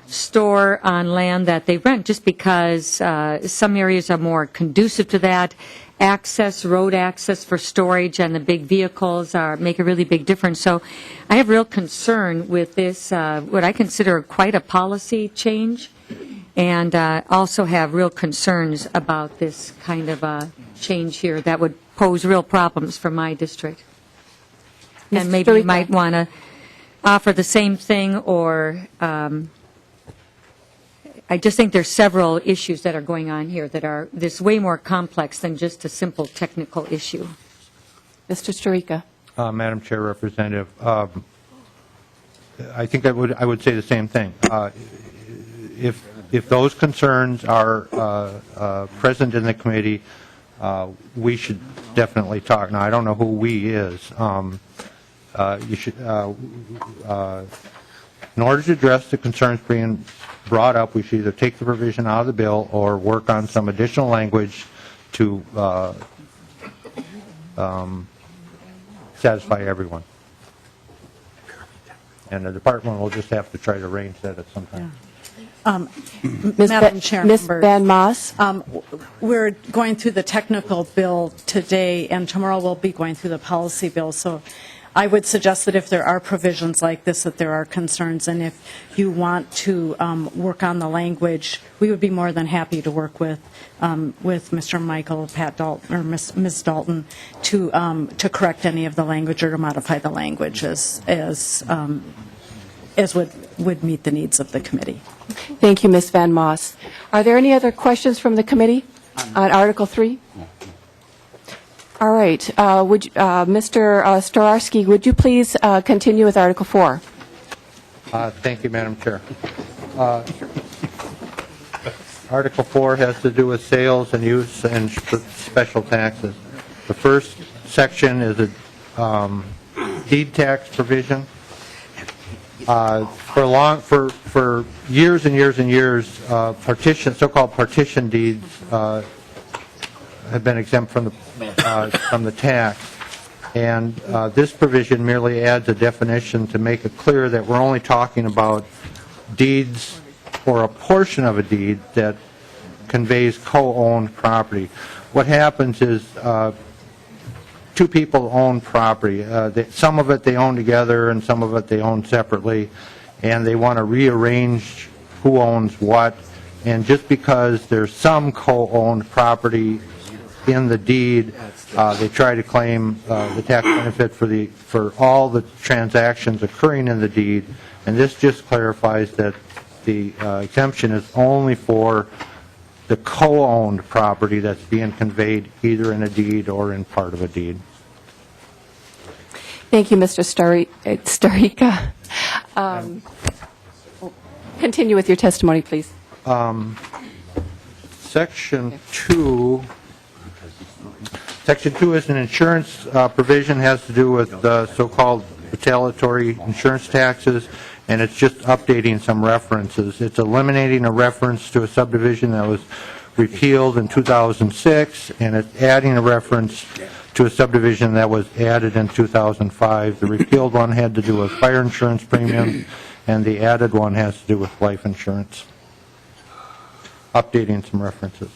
S14: store on land that they rent just because some areas are more conducive to that. Road access for storage and the big vehicles make a really big difference. So I have real concern with this, what I consider quite a policy change, and also have real concerns about this kind of change here that would pose real problems for my district. And maybe you might want to offer the same thing, or I just think there's several issues that are going on here that are this way more complex than just a simple technical issue.
S5: Mr. Sturika.
S11: Madam Chair, Representative, I think I would say the same thing. If those concerns are present in the committee, we should definitely talk. Now, I don't know who "we" is. You should, in order to address the concerns being brought up, we should either take the provision out of the bill or work on some additional language to satisfy everyone. And the department will just have to try to arrange that at some time.
S2: Madam Chair,
S5: Ms. Van Moss.
S2: We're going through the technical bill today, and tomorrow we'll be going through the policy bill. So I would suggest that if there are provisions like this, that there are concerns, and if you want to work on the language, we would be more than happy to work with Mr. Michael, Pat Dalton, or Ms. Dalton to correct any of the language or to modify the language as would meet the needs of the committee.
S5: Thank you, Ms. Van Moss. Are there any other questions from the committee on Article 3? All right. Mr. Stolarski, would you please continue with Article 4?
S11: Thank you, Madam Chair. Article 4 has to do with sales and use and special taxes. The first section is a deed tax provision. For years and years and years, so-called partition deeds have been exempt from the tax, and this provision merely adds a definition to make it clear that we're only talking about deeds or a portion of a deed that conveys co-owned property. What happens is two people own property. Some of it they own together and some of it they own separately, and they want to rearrange who owns what, and just because there's some co-owned property in the deed. They try to claim the tax benefit for all the transactions occurring in the deed, and this just clarifies that the exemption is only for the co-owned property that's being conveyed either in a deed or in part of a deed.
S5: Thank you, Mr. Starica. Continue with your testimony, please.
S11: Section 2 is an insurance provision, has to do with the so-called retaliatory insurance taxes, and it's just updating some references. It's eliminating a reference to a subdivision that was repealed in 2006, and it's adding a reference to a subdivision that was added in 2005. The repealed one had to do with fire insurance premiums, and the added one has to do with life insurance. Updating some references.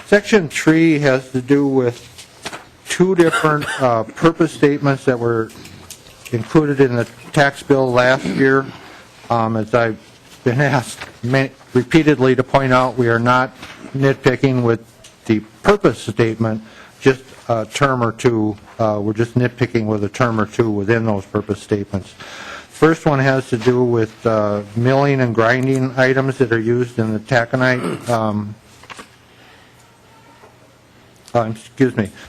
S11: Section 3 has to do with two different purpose statements that were included in the tax bill last year. As I've been asked repeatedly to point out, we are not nitpicking with the purpose statement, just a term or two. We're just nitpicking with a term or two within those purpose statements. First one has to do with milling and grinding items that are used in the taconite,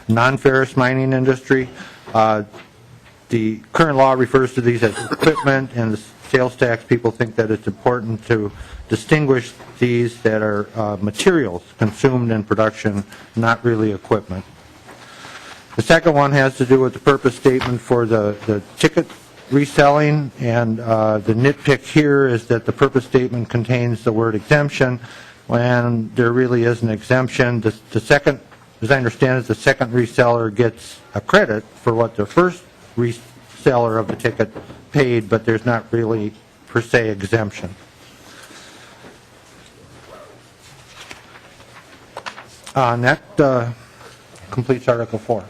S11: non-ferrous mining industry. The current law refers to these as equipment, and the sales tax people think that it's important to distinguish these that are materials consumed in production, not really equipment. The second one has to do with the purpose statement for the ticket reselling, and the nitpick here is that the purpose statement contains the word exemption when there really is an exemption. The second, as I understand it, the second reseller gets a credit for what the first reseller of the ticket paid, but there's not really per se exemption. And that completes Article 4.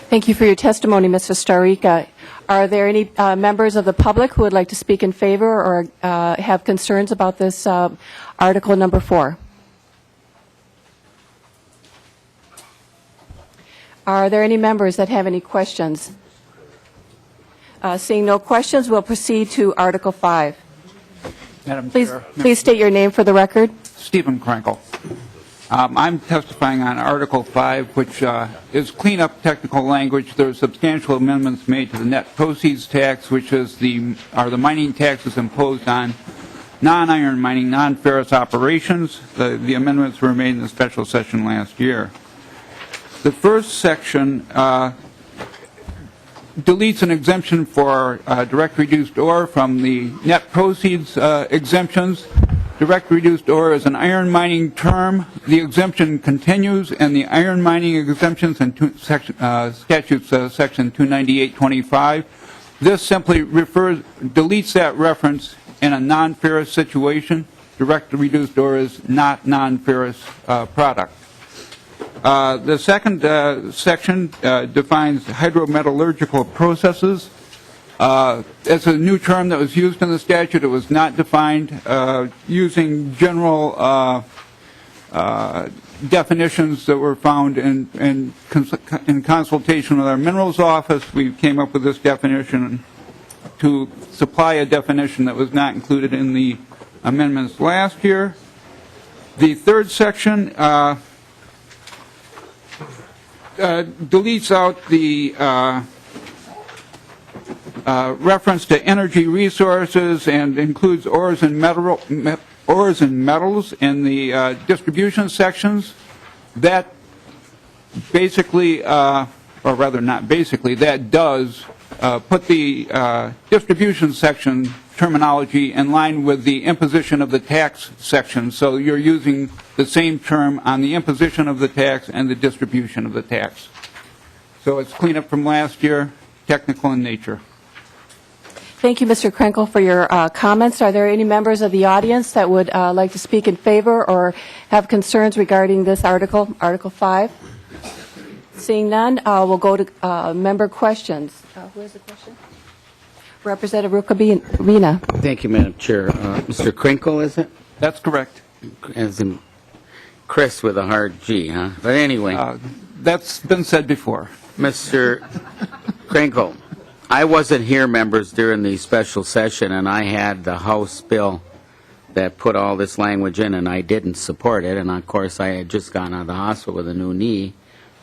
S5: Thank you for your testimony, Mr. Starica. Are there any members of the public who would like to speak in favor or have concerns about this Article number 4? Are there any members that have any questions? Seeing no questions, we'll proceed to Article 5.
S15: Madam Chair.
S5: Please state your name for the record.
S15: Stephen Krenkel. I'm testifying on Article 5, which is cleanup technical language. There are substantial amendments made to the net proceeds tax, which is the mining taxes imposed on non-iron mining, non-ferrous operations. The amendments were made in the special session last year. The first section deletes an exemption for direct reduced ore from the net proceeds exemptions. Direct reduced ore is an iron mining term. The exemption continues, and the iron mining exemptions in statutes section 298.25. This simply deletes that reference in a non-ferrous situation. Direct reduced ore is not non-ferrous product. The second section defines hydrometallurgical processes. It's a new term that was used in the statute. It was not defined using general definitions that were found in consultation with our minerals office. We came up with this definition to supply a definition that was not included in the amendments last year. The third section deletes out the reference to energy resources and includes ores and metals in the distribution sections. That basically, or rather not basically, that does put the distribution section terminology in line with the imposition of the tax section. So you're using the same term on the imposition of the tax and the distribution of the tax. So it's cleanup from last year, technical in nature.
S5: Thank you, Mr. Krenkel, for your comments. Are there any members of the audience that would like to speak in favor or have concerns regarding this article, Article 5? Seeing none, we'll go to member questions. Who has the question? Representative Rukabina.
S16: Thank you, Madam Chair. Mr. Krenkel, is it?
S15: That's correct.
S16: As in Chris with a hard G, huh? But anyway,
S15: That's been said before.
S16: Mr. Krenkel, I wasn't here, members, during the special session, and I had the House bill that put all this language in, and I didn't support it. And of course, I had just gone out of the hospital with a new knee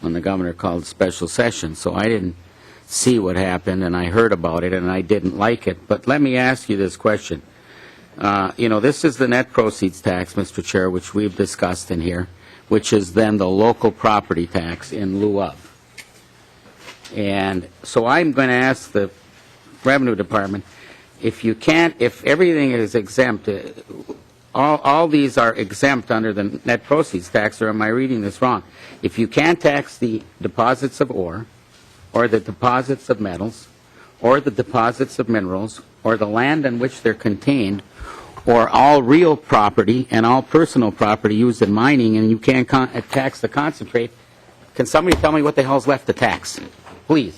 S16: when the governor called special session, so I didn't see what happened, and I heard about it, and I didn't like it. But let me ask you this question. This is the net proceeds tax, Mr. Chair, which we've discussed in here, which is then the local property tax in lieu of. And so I'm going to ask the Revenue Department, if everything is exempt, all these are exempt under the net proceeds tax, or am I reading this wrong? If you can't tax the deposits of ore, or the deposits of metals, or the deposits of minerals, or the land in which they're contained, or all real property and all personal property used in mining, and you can't tax the concentrate, can somebody tell me what the hell's left to tax? Please.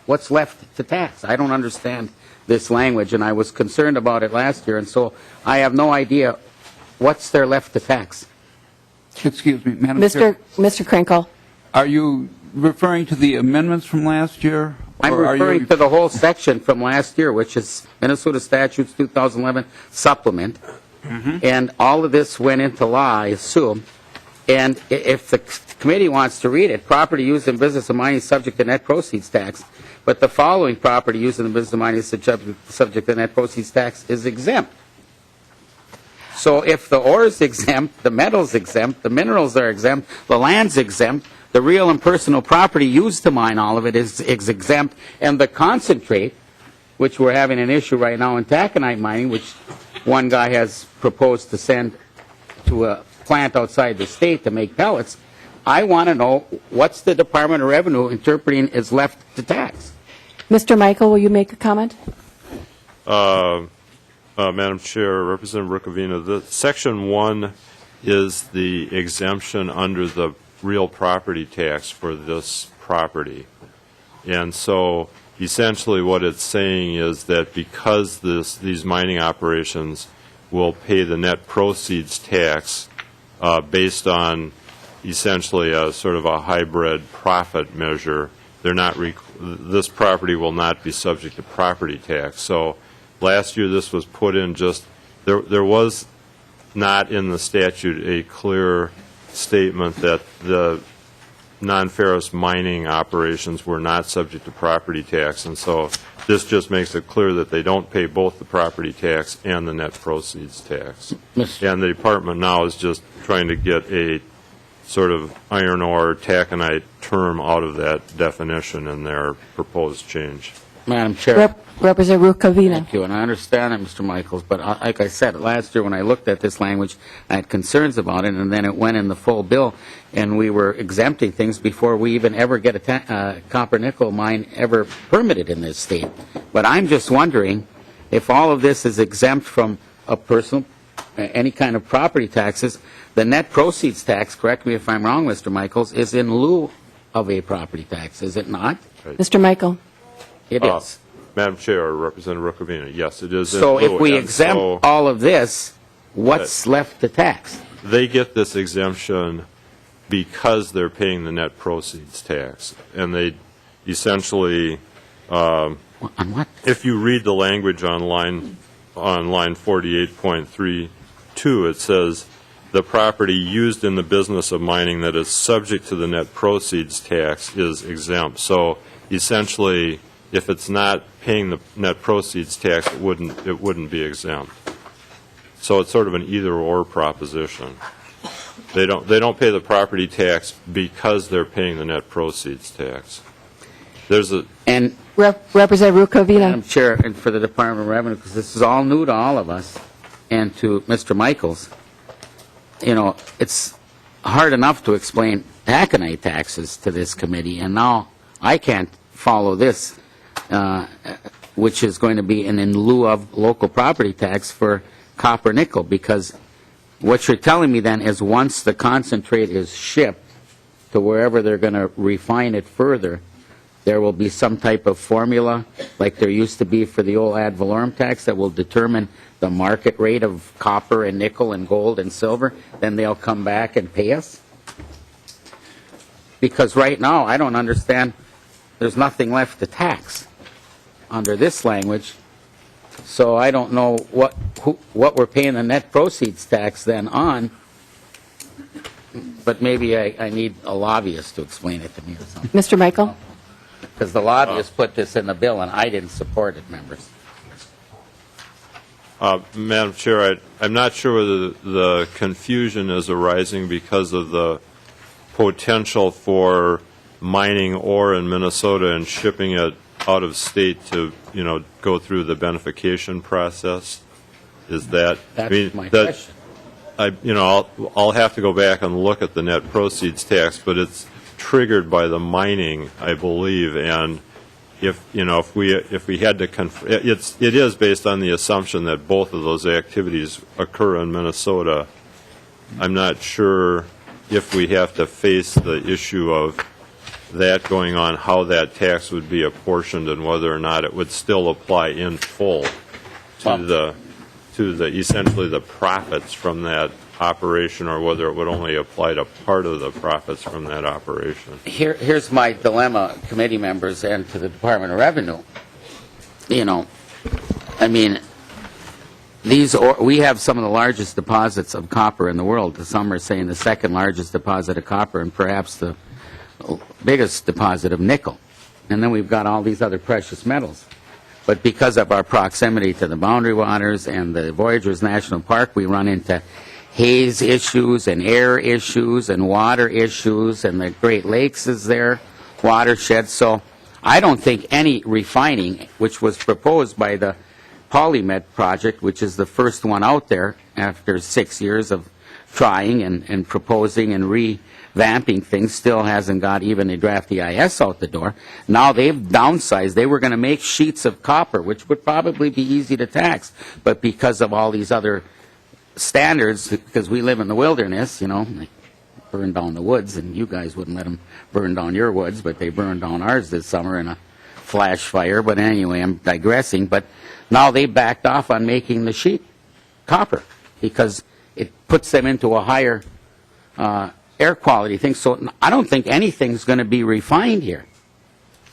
S16: What's left to tax? I don't understand this language, and I was concerned about it last year, and so I have no idea what's there left to tax.
S15: Excuse me, Madam Chair.
S5: Mr. Krenkel.
S15: Are you referring to the amendments from last year?
S16: I'm referring to the whole section from last year, which is Minnesota Statutes 2011 supplement, and all of this went into law, I assume. And if the committee wants to read it, property used in business of mining is subject to net proceeds tax, but the following property used in the business of mining is subject to net proceeds tax is exempt. So if the ore is exempt, the metal's exempt, the minerals are exempt, the land's exempt, the real and personal property used to mine all of it is exempt, and the concentrate, which we're having an issue right now in taconite mining, which one guy has proposed to send to a plant outside the state to make pellets, I want to know what's the Department of Revenue interpreting is left to tax.
S5: Mr. Michael, will you make a comment?
S17: Madam Chair, Representative Rukavina, Section 1 is the exemption under the real property tax for this property. And so essentially what it's saying is that because these mining operations will pay the net proceeds tax based on essentially a sort of a hybrid profit measure, this property will not be subject to property tax. So last year this was put in there was not in the statute a clear statement that the non-ferrous mining operations were not subject to property tax, and so this just makes it clear that they don't pay both the property tax and the net proceeds tax. And the department now is just trying to get a sort of iron ore taconite term out of that definition in their proposed change.
S16: Madam Chair.
S5: Representative Rukavina.
S16: Thank you, and I understand it, Mr. Michaels, but like I said, last year when I looked at this language, I had concerns about it, and then it went in the full bill, and we were exempting things before we even ever get a copper-nickel mine ever permitted in this state. But I'm just wondering if all of this is exempt from a personal, any kind of property taxes, the net proceeds tax, correct me if I'm wrong, Mr. Michaels, is in lieu of a property tax, is it not?
S17: Right.
S5: Mr. Michael.
S16: It is.
S17: Madam Chair, Representative Rukavina, yes, it is.
S16: So if we exempt all of this, what's left to tax?
S17: They get this exemption because they're paying the net proceeds tax. And they essentially, if you read the language on line 48.32, it says the property used in the business of mining that is subject to the net proceeds tax is exempt. So essentially, if it's not paying the net proceeds tax, it wouldn't be exempt. So it's sort of an either-or proposition. They don't pay the property tax because they're paying the net proceeds tax.
S16: And
S5: Representative Rukavina.
S16: Madam Chair, and for the Department of Revenue, because this is all new to all of us, and to Mr. Michaels, it's hard enough to explain taconite taxes to this committee, and now I can't follow this, which is going to be in lieu of local property tax for copper nickel, because what you're telling me then is once the concentrate is shipped to wherever they're going to refine it further, there will be some type of formula like there used to be for the old ad valorem tax that will determine the market rate of copper and nickel and gold and silver, then they'll come back and pay us? Because right now, I don't understand, there's nothing left to tax under this language. So I don't know what we're paying the net proceeds tax then on, but maybe I need a lobbyist to explain it to me or something.
S5: Mr. Michael?
S16: Because the lobbyist put this in the bill, and I didn't support it, members.
S17: Madam Chair, I'm not sure whether the confusion is arising because of the potential for mining ore in Minnesota and shipping it out of state to, go through the beneficiation process. Is that?
S16: That's my question.
S17: I'll have to go back and look at the net proceeds tax, but it's triggered by the mining, I believe, and if we had to it is based on the assumption that both of those activities occur in Minnesota. I'm not sure if we have to face the issue of that going on, how that tax would be apportioned and whether or not it would still apply in full to the essentially the profits from that operation, or whether it would only apply to part of the profits from that operation.
S16: Here's my dilemma, committee members, and to the Department of Revenue. We have some of the largest deposits of copper in the world. Some are saying the second largest deposit of copper and perhaps the biggest deposit of nickel. And then we've got all these other precious metals. But because of our proximity to the boundary waters and the Voyageurs National Park, we run into haze issues and air issues and water issues, and the Great Lakes is there, watershed. So I don't think any refining, which was proposed by the Polymet project, which is the first one out there after 6 years of trying and proposing and revamping things, still hasn't got even a draft EIS out the door. Now they've downsized. They were going to make sheets of copper, which would probably be easy to tax, but because of all these other standards, because we live in the wilderness, they burn down the woods, and you guys wouldn't let them burn down your woods, but they burned down ours this summer in a flash fire. But anyway, I'm digressing. But now they backed off on making the sheet copper because it puts them into a higher air quality thing. So I don't think anything's going to be refined here.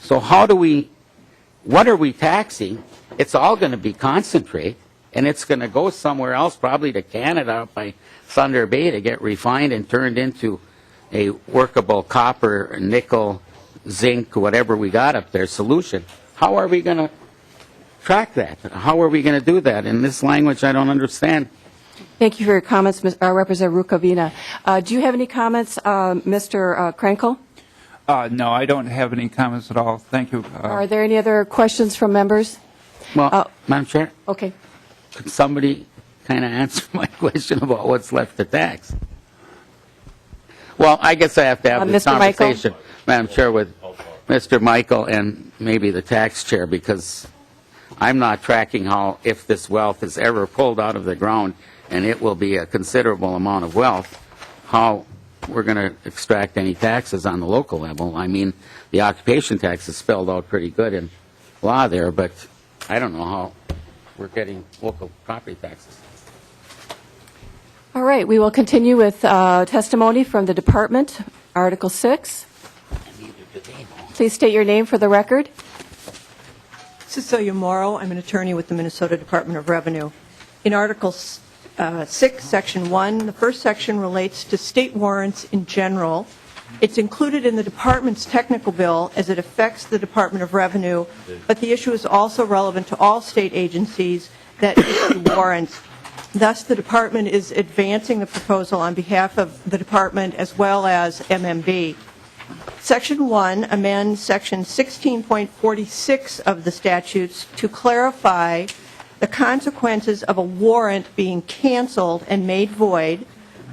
S16: So what are we taxing? It's all going to be concentrate. And it's going to go somewhere else, probably to Canada up by Thunder Bay, to get refined and turned into a workable copper, nickel, zinc, whatever we got up there solution. How are we going to track that? How are we going to do that? In this language, I don't understand.
S5: Thank you for your comments, Representative Rukavina. Do you have any comments, Mr. Krenkel?
S15: No, I don't have any comments at all. Thank you.
S5: Are there any other questions from members?
S16: Well, Madam Chair?
S5: Okay.
S16: Could somebody kind of answer my question about what's left to tax? Well, I guess I have to have this
S5: Mr.
S16: conversation,
S5: Michael?
S16: Madam Chair, with Mr. Michael and maybe the tax chair, because I'm not tracking if this wealth is ever pulled out of the ground, and it will be a considerable amount of wealth, how we're going to extract any taxes on the local level. I mean, the occupation tax is spelled out pretty good in law there, but I don't know how we're getting local property taxes.
S5: All right, we will continue with testimony from the department. Article 6. Please state your name for the record.
S18: Cecilia Morrow. I'm an attorney with the Minnesota Department of Revenue. In Article 6, Section 1, the first section relates to state warrants in general. It's included in the department's technical bill as it affects the Department of Revenue, but the issue is also relevant to all state agencies that issue warrants. Thus, the department is advancing the proposal on behalf of the department as well as MMB. Section 1 amends Section 16.46 of the statutes to clarify the consequences of a warrant being canceled and made void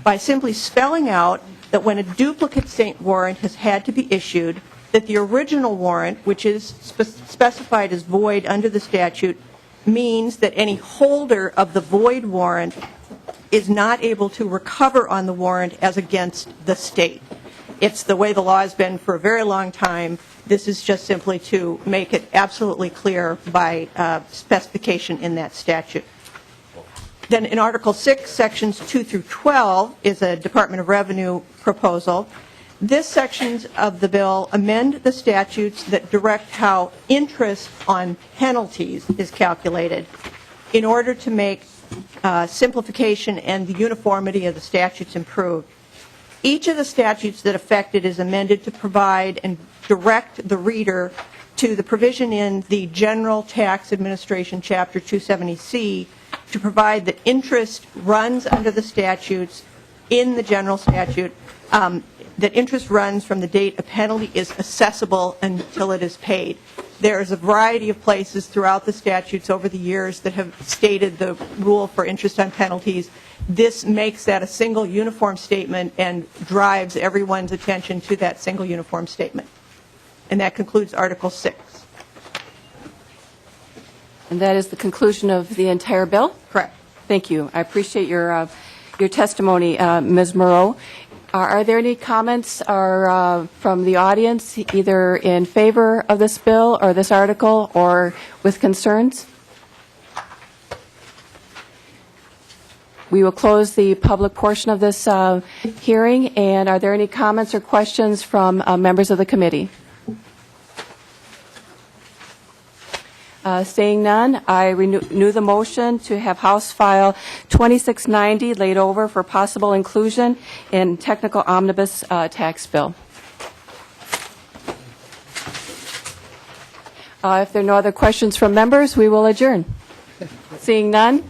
S18: by simply spelling out that when a duplicate state warrant has had to be issued, that the original warrant, which is specified as void under the statute, means that any holder of the void warrant is not able to recover on the warrant as against the state. It's the way the law has been for a very long time. This is just simply to make it absolutely clear by specification in that statute. Then in Article 6, Sections 2 through 12 is a Department of Revenue proposal. This sections of the bill amend the statutes that direct how interest on penalties is calculated in order to make simplification and the uniformity of the statutes improved. Each of the statutes that affect it is amended to provide and direct the reader to the provision in the General Tax Administration, Chapter 270C, to provide that interest runs under the statutes in the general statute, that interest runs from the date a penalty is assessable until it is paid. There is a variety of places throughout the statutes over the years that have stated the rule for interest on penalties. This makes that a single uniform statement and drives everyone's attention to that single uniform statement. And that concludes Article 6.
S5: And that is the conclusion of the entire bill?
S18: Correct.
S5: Thank you. I appreciate your testimony, Ms. Moreau. Are there any comments from the audience, either in favor of this bill or this article, or with concerns? We will close the public portion of this hearing, and are there any comments or questions from members of the committee? Seeing none, I renew the motion to have House File 2690 laid over for possible inclusion in technical omnibus tax bill. If there are no other questions from members, we will adjourn. Seeing none,